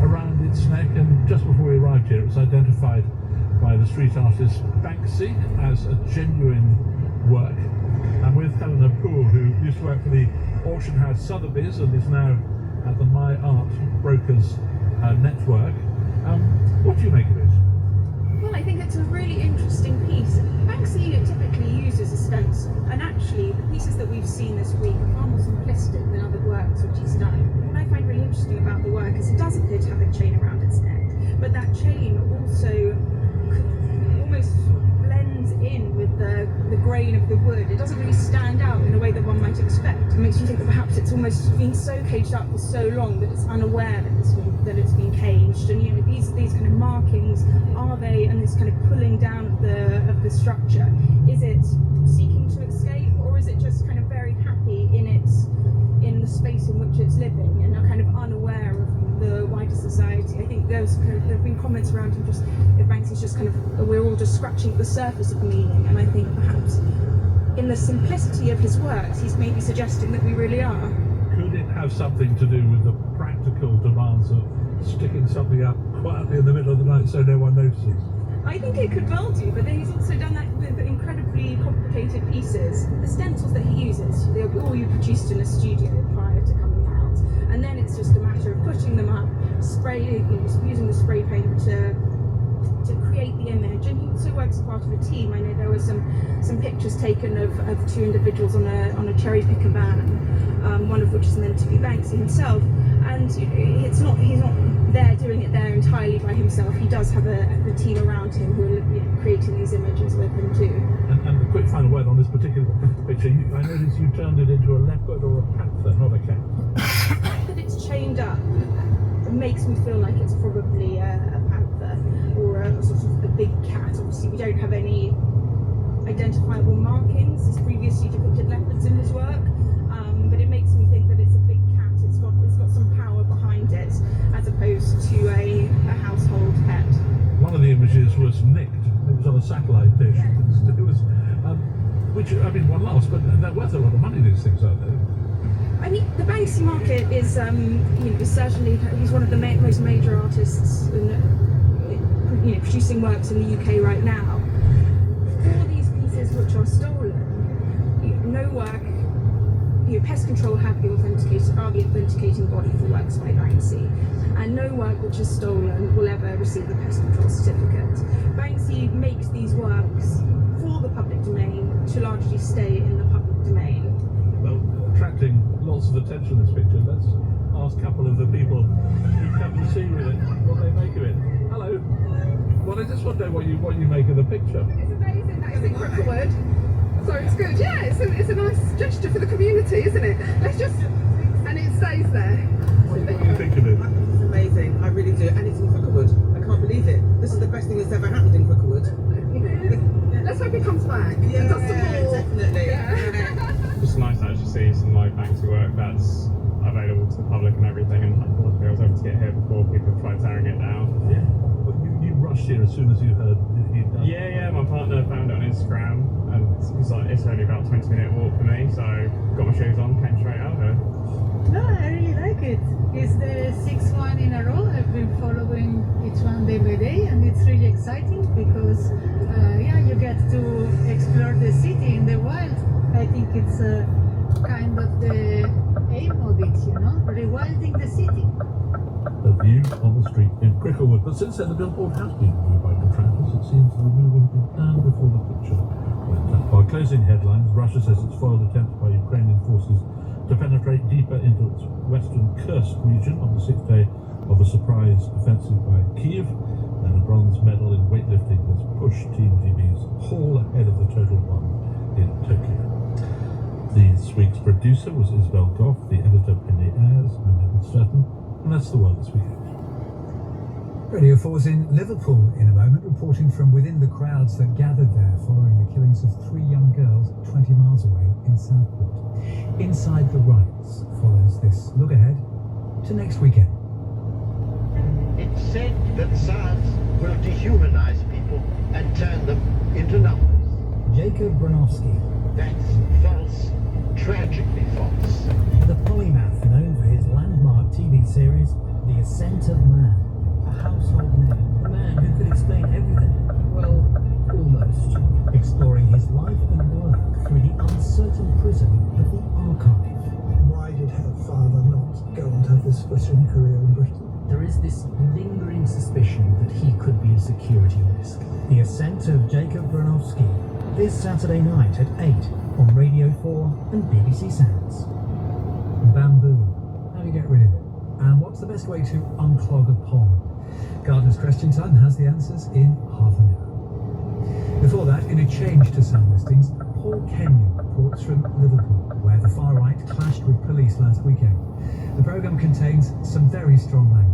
around its neck, and just before we arrived here it was identified by the street artist Banksy as a genuine work. I'm with Helena Poole, who used to work for the auction house Sotheby's and is now at the My Art Brokers network. What do you make of it? Well, I think it's a really interesting piece. Banksy typically uses a stencil, and actually the pieces that we've seen this week are far more simplistic than other works which he's done. What I find really interesting about the work is it does appear to have a chain around its neck, but that chain also almost blends in with the grain of the wood. It doesn't really stand out in a way that one might expect. It makes you think that perhaps it's almost been so caged up for so long that it's unaware that it's been caged. And you know, these kind of markings, are they, and this kind of pulling down of the structure, is it seeking to escape, or is it just kind of very happy in the space in which it's living and are kind of unaware of the wider society? I think there have been comments around him just if Banksy's just kind of, we're all just scratching at the surface of meaning, and I think perhaps in the simplicity of his works he's maybe suggesting that we really are. Could it have something to do with the practical demands of sticking something up quietly in the middle of the night so no one notices? I think it could well do, but then he's also done that with incredibly complicated pieces. The stencils that he uses, they'll be all you produced in a studio prior to coming out, and then it's just a matter of putting them up, using the spray paint to create the image. And he also works as part of a team. I know there were some pictures taken of two individuals on a cherry picker van, one of which is meant to be Banksy himself. And he's not there doing it there entirely by himself. He does have a team around him who are creating these images with him too. And a quick final word on this particular picture. I noticed you turned it into a leopard or a panther, not a cat. The fact that it's chained up makes me feel like it's probably a panther or a sort of a big cat. Obviously we don't have any identifiable markings. He's previously depicted leopards in his work, but it makes me think that it's a big cat. It's got some power behind it, as opposed to a household pet. One of the images was nicked. It was on a satellite dish. It was, which, I mean, one laughs, but they're worth a lot of money, these things, aren't they? I mean, the Banksy market is, certainly, he's one of the most major artists in, producing works in the UK right now. For these pieces which are stolen, no work, Pest Control are the authenticating body for works by Banksy, and no work which is stolen will ever receive the Pest Control certificate. Banksy makes these works for the public domain to largely stay in the public domain. Well, attracting lots of attention, this picture. Let's ask a couple of the people who come to see with it what they make of it. Hello. Well, I just want to know what you make of the picture. It's amazing that it's in Cricklewood. So it's good, yeah, it's a nice gesture for the community, isn't it? And it stays there. What do you think of it? It's amazing, I really do, and it's in Cricklewood. I can't believe it. This is the best thing that's ever happened in Cricklewood. Let's hope he comes back. Yeah, definitely. Yeah. It's nice to actually see some live Banksy work that's available to the public and everything, and I was able to get here before people tried tearing it down. Yeah. Well, you rushed here as soon as you heard he'd done. Yeah, my partner found it on Instagram, and it's only about a 20-minute walk for me, so got my shoes on, came straight out here. No, I really like it. It's the 6th one in a row. I've been following each one day by day, and it's really exciting because, you get to explore the city in the wild. I think it's kind of the aim of it, rewilding the city. a view on the street in Cricklewood. But since then, the billboard has been removed by contractors. It seems the removal had been planned before the picture went up. By closing headlines, Russia says it's foiled attempts by Ukrainian forces to penetrate deeper into its western Kursk region on the 6th day of a surprise offensive by Kyiv, and a bronze medal in weightlifting has pushed Team DB's haul ahead of the total one in Tokyo. This week's producer was Isabel Goff, the editor Penny Ayres, I'm Evan Sturton, and that's the world this week. Radio 4's in Liverpool in a moment, reporting from within the crowds that gathered there following the killings of 3 young girls 20 miles away in Southport. Inside the Riots follows this look ahead to next weekend. It's said that science will dehumanize people and turn them into numbers. Jacob Bronowski. That's false, tragically false. The polymath known for his landmark TV series, The Ascent of Man. A household name. A man who could explain everything. Well, almost. Exploring his life and work through the uncertain prison of the archive. Why did her father not go and have this flittering career in Britain? There is this lingering suspicion that he could be a security risk. The Ascent of Jacob Bronowski. This Saturday night at 8 on Radio 4 and BBC Sounds. Bamboo. How do you get rid of it? And what's the best way to unclog a pond? Gardener's Question Time has the answers in half an hour. Before that, in a change to sound listings, Paul Kenyon reports from Liverpool, where the far right clashed with police last weekend. The programme contains some very strong language.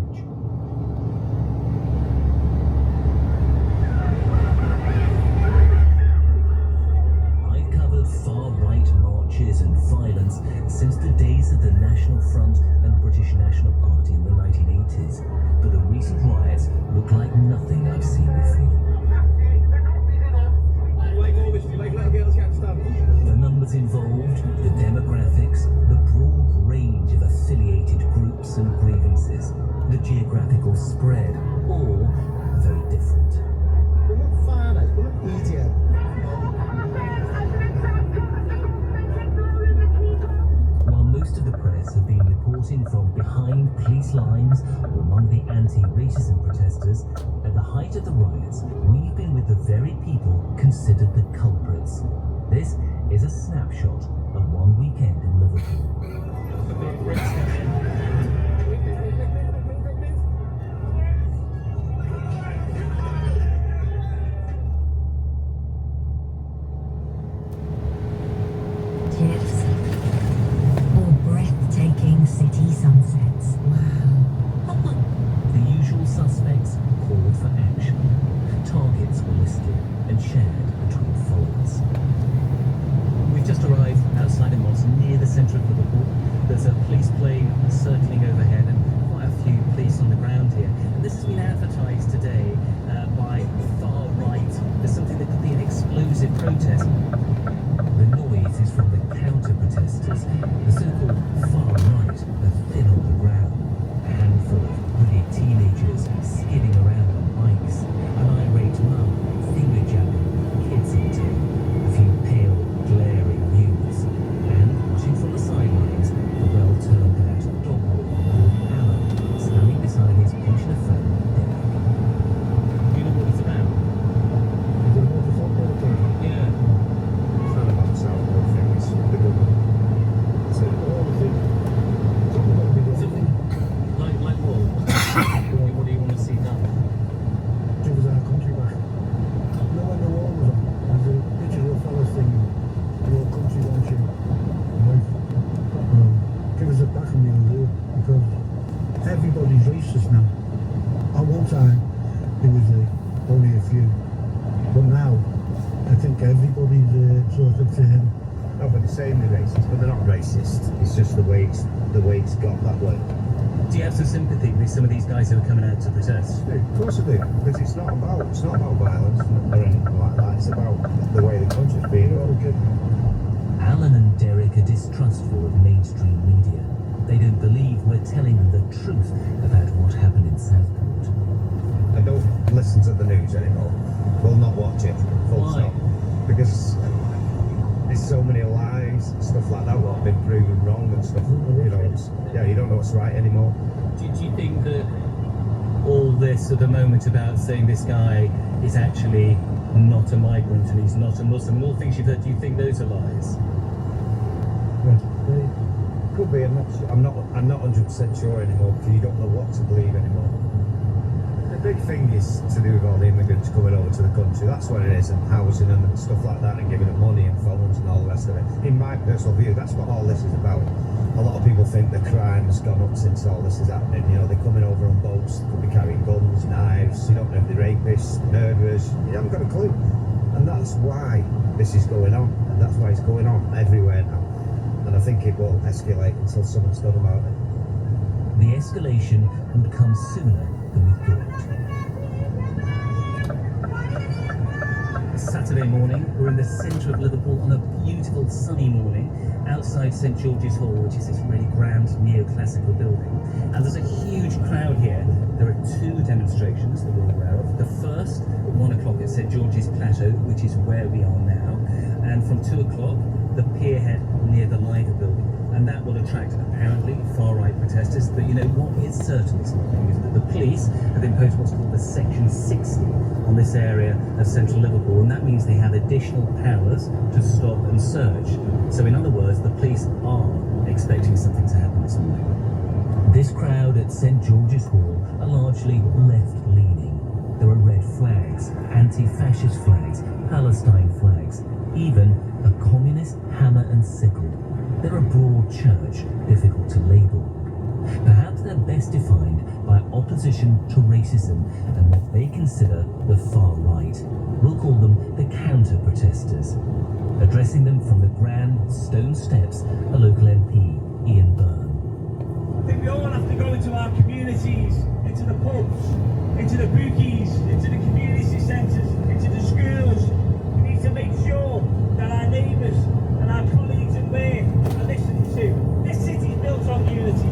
I've covered far-right marches and violence since the days of the National Front and British National Party in the 1980s, but the recent riots look like nothing I've seen before. The numbers involved, the demographics, the broad range of affiliated groups and grievances, the geographical spread, all very different. While most of the press have been reporting from behind police lines or among the anti-racism protesters, at the height of the riots, we've been with the very people considered the culprits. This is a snapshot of one weekend in Liverpool. Tips or breathtaking city sunsets. Wow. The usual suspects called for action. Targets were listed and shared between followers. We've just arrived outside of Moss, near the centre of Liverpool. There's a police plane circling overhead and quite a few police on the ground here. And this has been advertised today by far right. There's something that could be an explosive protest. The noise is from the counter-protesters. The so-called far right are thin on the ground. A handful of hooded teenagers skidding around on bikes. An irate mum finger-jabbing, kids in tow. A few pale, glaring youths. And watching from the sidelines, the well-turned-out dog walker called Alan, standing beside his pensioner friend, Derek. Do you know what it's about? Yeah. It's not about Southport thing, it's the government. So all the things. Something like what? What do you want to see done? Give us our country back. You know when the war was on, there's a picture of a fella singing, your country wants you. Give us it back and we'll do it, because everybody's racist now. At one time, it was only a few, but now, I think everybody's sort of saying, No, but they're saying they're racist, but they're not racist. It's just the way it's got that way. Do you have some sympathy with some of these guys who are coming out to protest? Of course I do, because it's not about violence or anything like that. It's about the way the country's being run. Alan and Derek are distrustful of mainstream media. They don't believe we're telling them the truth about what happened in Southport. I don't listen to the news anymore. Will not watch it. Full Why? stop. Because there's so many lies policies, stuff like that, what have been proven wrong and stuff. You know, you don't know what's right anymore. Do you think that all this at the moment about saying this guy is actually not a migrant and he's not a Muslim, and all things you've heard, do you think those are lies? Could be. I'm not 100% sure anymore, because you don't know what to believe anymore. The big thing is to do with all the immigrants coming over to the country. That's what it is, and housing them and stuff like that, and giving them money and phones and all the rest of it. In my personal view, that's what all this is about. A lot of people think the crime has gone up since all this is happening. You know, they're coming over on boats, they could be carrying guns, knives. You don't know if they're rapists, murderers. You haven't got a clue. And that's why this is going on, and that's why it's going on everywhere now. And I think it will escalate until someone's done about it. The escalation would come sooner than we thought. Saturday morning, we're in the centre of Liverpool on a beautiful sunny morning outside St George's Hall, which is this really grand neoclassical building. And there's a huge crowd here. There are two demonstrations that we're aware of. The first at 1 o'clock at St George's Plateau, which is where we are now. And from 2 o'clock, the pierhead near the Liver building. And that will attract, apparently, far-right protesters. But you know, what is certain this morning is that the police have imposed what's called the Section 60 on this area of central Liverpool, and that means they have additional powers to stop and search. So in other words, the police are expecting something to happen this morning. This crowd at St George's Hall are largely left-leaning. There are red flags, anti-fascist flags, Palestine flags, even a communist hammer and sickle. They're a broad church, difficult to label. Perhaps they're best defined by opposition to racism and what they consider the far right. We'll call them the counter-protesters. Addressing them from the grand stone steps, a local MP, Ian Byrne. I think we all have to go into our communities, into the pubs, into the bookies, into the community centres, into the schools. We need to make sure that our neighbours and our colleagues in there are listened to. This city is built on unity.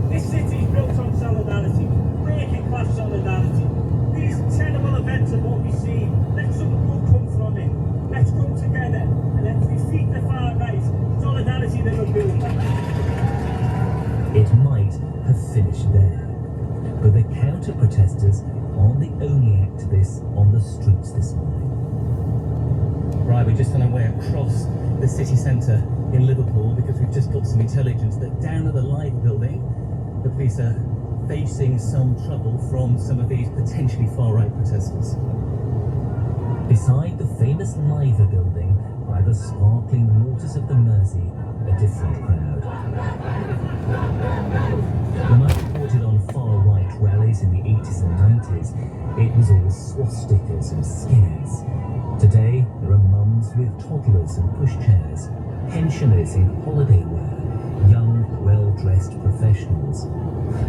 This city is built on solidarity, working class solidarity. These terrible events of what we see, let some good come from it. Let's come together and let's defeat the far right. Solidarity never built. It might have finished there. But the counter-protesters aren't the only activists on the streets this morning. Right, we're just on our way across the city centre in Liverpool because we've just got some intelligence that down at the Liver building, the police are facing some trouble from some of these potentially far-right protesters. Beside the famous Liver building, by the sparkling waters of the Mersey, a different crowd. When I reported on far-right rallies in the 80s and 90s, it was all swastikas and skinheads. Today, there are mums with toddlers and pushchairs, pensioners in holiday wear, young, well-dressed professionals.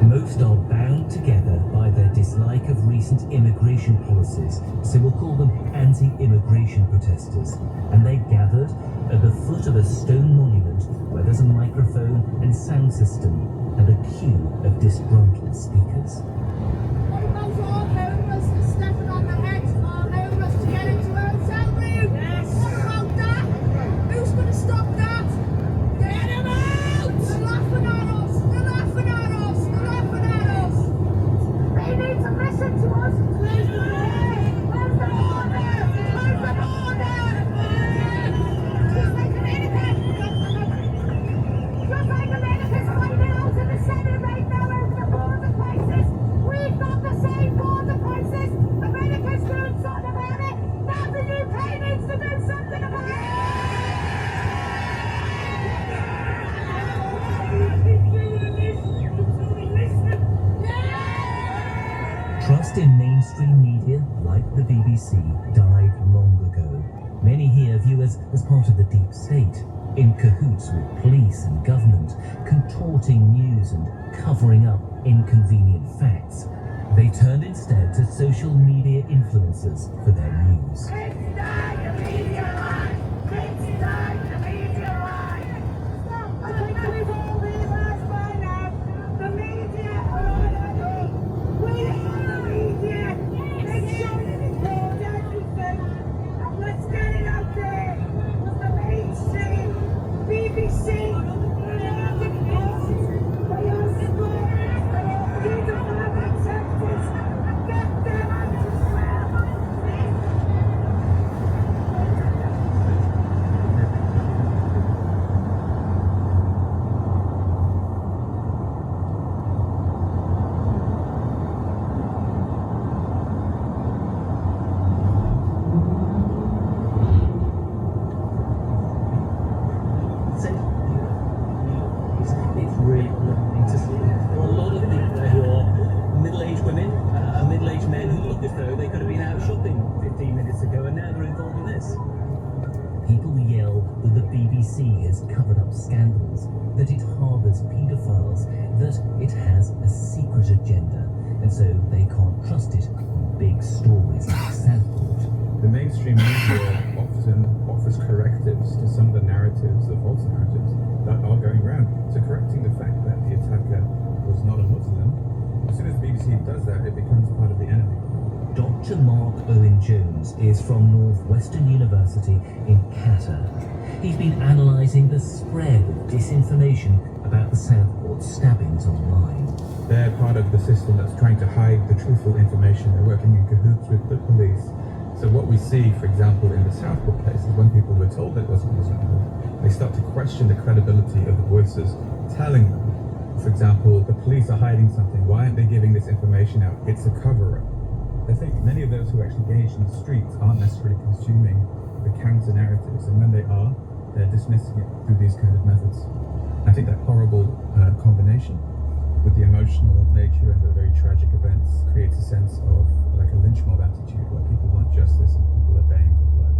Most are bound together by their dislike of recent immigration policies, so we'll call them anti-immigration protesters. And they gathered at the foot of a stone monument where there's a microphone and sound system and a queue of disgruntled speakers. What about all homeless and stepping on the heads of all homeless to get into a hotel room? Yes. What about that? Who's going to stop that? Get them out! They're laughing at us! They're laughing at us! They're laughing at us! They need to listen to us! Where's the border? Where's the border? Where's the border? Just like America! Just like America's finding out in the Senate right now over the border crisis! We've got the same border crisis! America's doing something about it! Now the UK needs to do something about it! Trust in mainstream media, like the BBC, died long ago. Many here view us as part of the deep state, in cahoots with police and government, contorting news and covering up inconvenient facts. They turned instead to social media influencers for their news. It's time to be your life! It's time to be your life! I think we've all realised by now, the media are on our own. We are the media! Make sure you record everything! And let's get it out there! With the mainstream! as though they could have been out shopping 15 minutes ago and now they're involved in this. People yell that the BBC has covered up scandals, that it harbours paedophiles, that it has a secret agenda, and so they can't trust it on big stories like Southport. The mainstream media often offers correctives to some of the narratives, the false narratives, that are going around. So correcting the fact that the attacker was not a Muslim, as soon as the BBC does that, it becomes part of the enemy. Dr. Mark Owen Jones is from Northwestern University in Qatar. He's been analysing the spread of disinformation about the Southport stabbings online. They're part of the system that's trying to hide the truthful information. They're working in cahoots with the police. So what we see, for example, in the Southport case is when people were told it wasn't Muslim, they start to question the credibility of the voices telling them. For example, the police are hiding something. Why aren't they giving this information out? It's a cover-up. I think many of those who actually engage in the streets aren't necessarily consuming the counter narratives, and when they are, they're dismissing it through these kind of methods. I think that horrible combination with the emotional nature and the very tragic events creates a sense of like a lynch mob attitude where people want justice and people are baying for blood.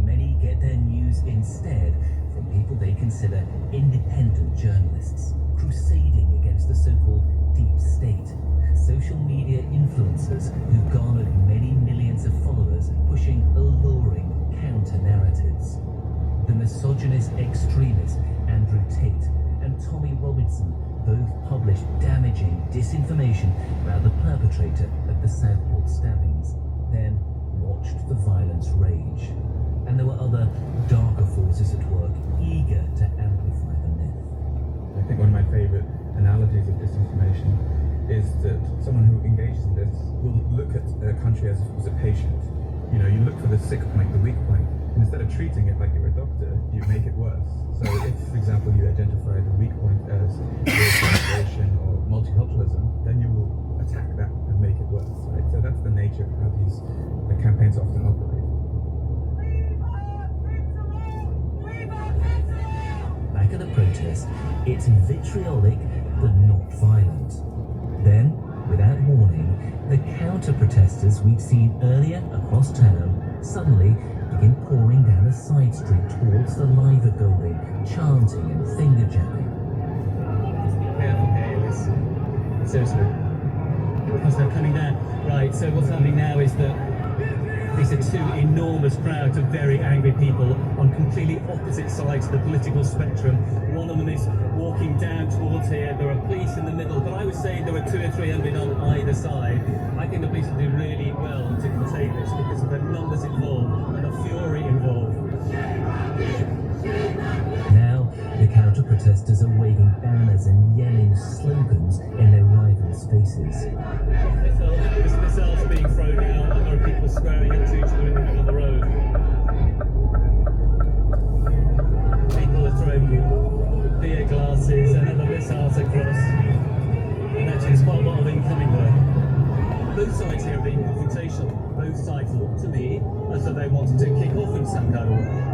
Many get their news instead from people they consider independent journalists, crusading against the so-called deep state. Social media influencers who've garnered many millions of followers pushing alluring counter-narratives. The misogynist extremist Andrew Tate and Tommy Robinson both published damaging disinformation about the perpetrator of the Southport stabbings, then watched the violence rage. And there were other darker forces at work, eager to amplify the myth. I think one of my favourite analogies of disinformation is that someone who engages in this will look at a country as if it was a patient. You know, you look for the sick point, the weak point, and instead of treating it like you're a doctor, you make it worse. So if, for example, you identify the weak point as immigration or multiculturalism, then you will attack that and make it worse, right? So that's the nature of how the campaigns often operate. Back at the protest, it's vitriolic but not violent. Then, without warning, the counter-protesters we'd seen earlier across town suddenly begin pouring down a side street towards the Liver building, chanting and finger-jabbing. Careful here, listen. Seriously. Because they're coming down. Right, so what's happening now is that these are two enormous crowds of very angry people on completely opposite sides of the political spectrum. One of them is walking down towards here. There are police in the middle, but I would say there are 200 or 300 on either side. I think the police will do really well to contain this because of the numbers involved and the fury involved. Now, the counter-protesters are waving banners and yelling slogans in their rivals' faces. There's missiles being thrown out and there are people swearing at each other on the road. People are throwing beer glasses and other missiles across. And actually there's quite a lot of incoming there. Both sides here are being confrontational. Both sides look to me as though they wanted to kick off in some kind of way.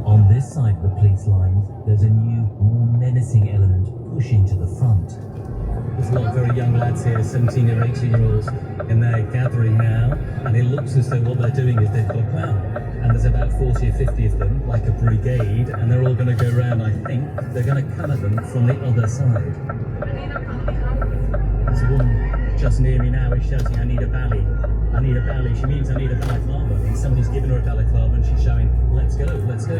On this side of the police lines, there's a new, more menacing element pushing to the front. There's a lot of very young lads here, 17 or 18-year-olds, and they're gathering now, and it looks as though what they're doing is they've got a plan. And there's about 40 or 50 of them, like a brigade, and they're all going to go around, I think. They're going to come at them from the other side. There's a woman just near me now who's shouting, I need a bally. I need a bally. She means I need a balaclava. And somebody's given her a balaclava and she's shouting, let's go, let's go.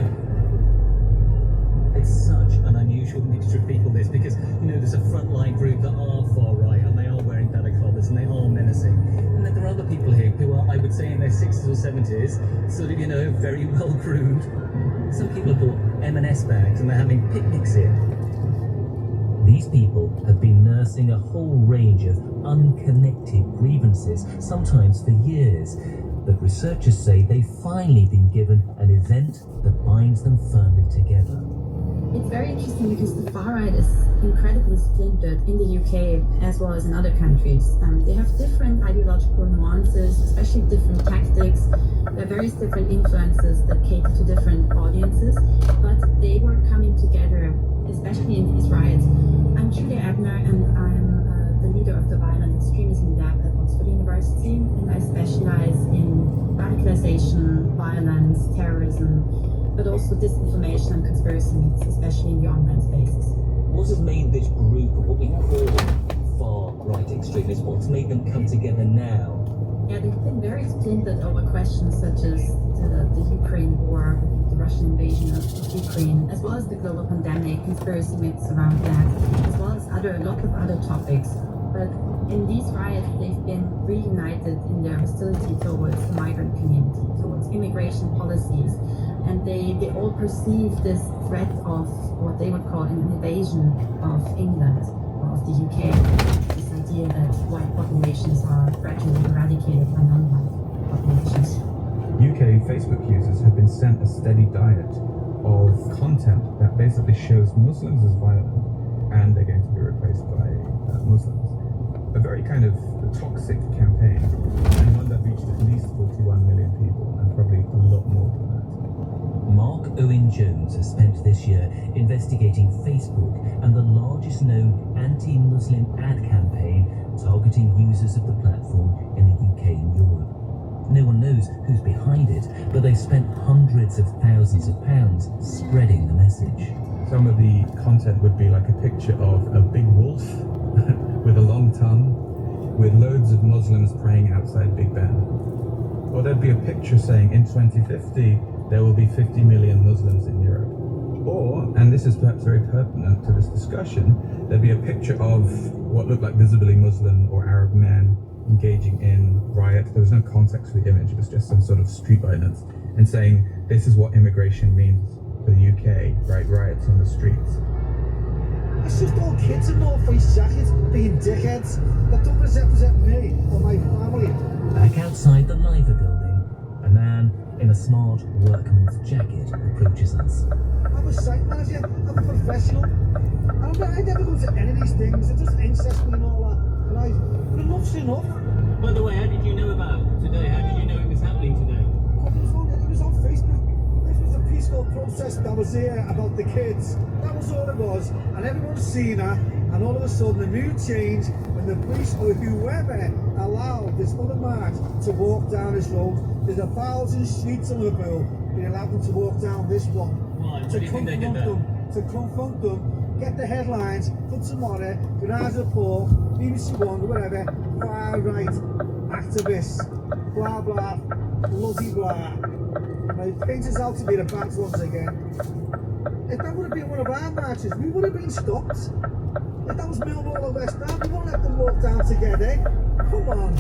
It's such an unusual mixture of people, this, because, you know, there's a frontline group that are far right and they are wearing balaclavas and they are menacing. And then there are other people here who are, I would say, in their 60s or 70s, sort of, you know, very well groomed. Some people have bought M&S bags and they're having picnics here. These people have been nursing a whole range of unconnected grievances, sometimes for years. But researchers say they've finally been given an event that binds them firmly together. It's very interesting because the far right is incredibly splintered in the UK as well as in other countries. They have different ideological nuances, especially different tactics. There are various different influences that cater to different audiences, but they were coming together, especially in these riots. I'm Julia Ebner and I'm the leader of the violent extremism lab at Oxford University, and I specialize in radicalization, violence, terrorism, but also disinformation and conspiracy myths, especially in the online spaces. What has made this group of what we call far-right extremists, what's made them come together now? Yeah, they've been very splintered over questions such as the Ukraine war, the Russian invasion of Ukraine, as well as the global pandemic, conspiracy myths around that, as well as a lot of other topics. But in these riots, they've been reunited in their hostility towards the migrant community, towards immigration policies, and they all perceive this threat of what they would call an invasion of England or of the UK. This idea that white populations are gradually eradicated by non-white populations. UK Facebook users have been sent a steady diet of content that basically shows Muslims as violent and they're going to be replaced by Muslims. A very kind of toxic campaign, and one that reached at least 41 million people and probably a lot more than that. Mark Owen Jones has spent this year investigating Facebook and the largest known anti-Muslim ad campaign targeting users of the platform in the UK and Europe. No one knows who's behind it, but they've spent hundreds of thousands of pounds spreading the message. Some of the content would be like a picture of a big wolf with a long tongue, with loads of Muslims praying outside Big Ben. Or there'd be a picture saying in 2050 there will be 50 million Muslims in Europe. Or, and this is perhaps very pertinent to this discussion, there'd be a picture of what looked like visibly Muslim or Arab men engaging in riot. There was no context for the image, it was just some sort of street violence, and saying this is what immigration means for the UK, right? Riots on the streets. It's just all kids in North Face jackets being dickheads that don't represent me or my family. Back outside the Liver building, a man in a smart workman's jacket approaches us. I'm a site manager, I'm a professional. I never go to any of these things, it just interests me and all that. But enough's enough. By the way, how did you know about today? How did you know it was happening today? It was on Facebook. This was a peaceful protest that was here about the kids. That was all it was. And everyone's seen that. And all of a sudden the mood changed when the police or whoever allowed this other man to walk down this road. There's 1,000 streets on Liverpool. They allowed them to walk down this one. Why? What do you think they did there? To confront them, get the headlines for tomorrow, Granada Report, BBC One, whatever, far right activists, blah blah, bloody blah. Now it paints us out to be the bad ones again. If that would have been one of our marches, we would have been stopped. If that was Millwall or West Ham, we wouldn't let them walk down together. Come on.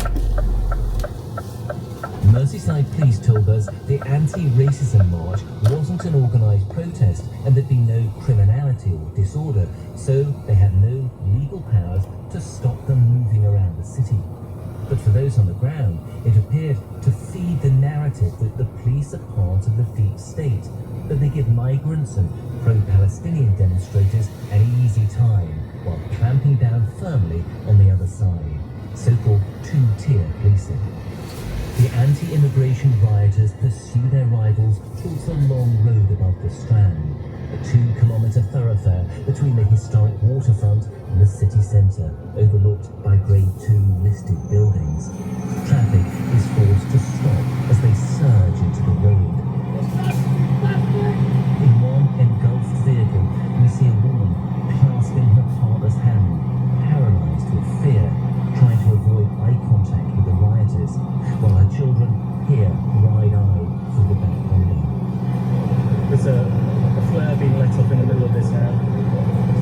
Merseyside police told us the anti-racism march wasn't an organised protest and there'd been no criminality or disorder, so they had no legal powers to stop them moving around the city. But for those on the ground, it appeared to feed the narrative that the police are part of the deep state, that they give migrants and pro-Palestinian demonstrators an easy time while clamping down firmly on the other side, so-called two-tier policing. The anti-immigration rioters pursue their rivals towards the long road above the Strand, a 2-kilometre thoroughfare between the historic waterfront and the city centre, overlooked by Grade 2 listed buildings. Traffic is forced to stop as they surge into the road. In one engulfed vehicle, we see a woman clasping her partner's hand, paralysed with fear, trying to avoid eye contact with the rioters, while her children peer wide-eyed through the back window. There's a flare being let off in the middle of this now.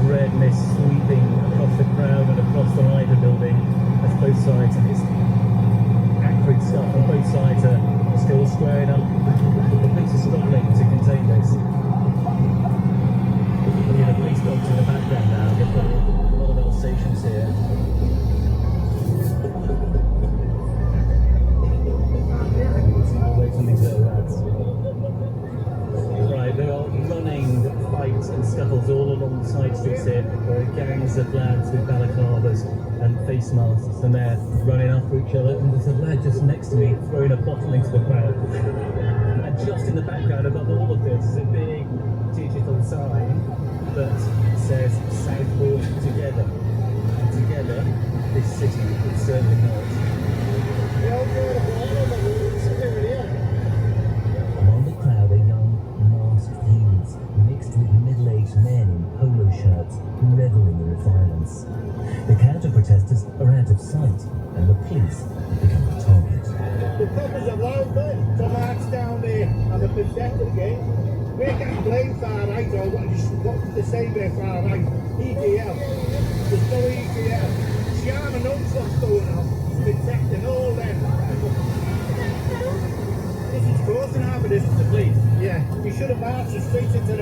Red mist sweeping across the crowd and across the Liver building as both sides, and it's acrid stuff, and both sides are still squaring up. The police are struggling to contain this. We hear the police dogs in the background now. They've got a lot of Alsatians here. Away from these little lads. Right, there are running fights and scuffles all along the side streets here. There are gangs of lads with balaclavas and face masks, and they're running after each other. And there's a lad just next to me throwing a bottle into the crowd. And just in the background above all of this is a big digital sign that says Southport Together. And together, this city. It's certainly not. Among the crowd are young, masked youths mixed with middle-aged men in polo shirts, reveling in the violence. The counter-protesters are out of sight, and the police become the target. The coppers have allowed them to march down there and the protected again. We can't blame far right or what to say there far right. EDL. There's no EDL. Sharma knows what's going on. He's protecting all them. This is causing half of this to the police. Yeah, we should have marched straight into the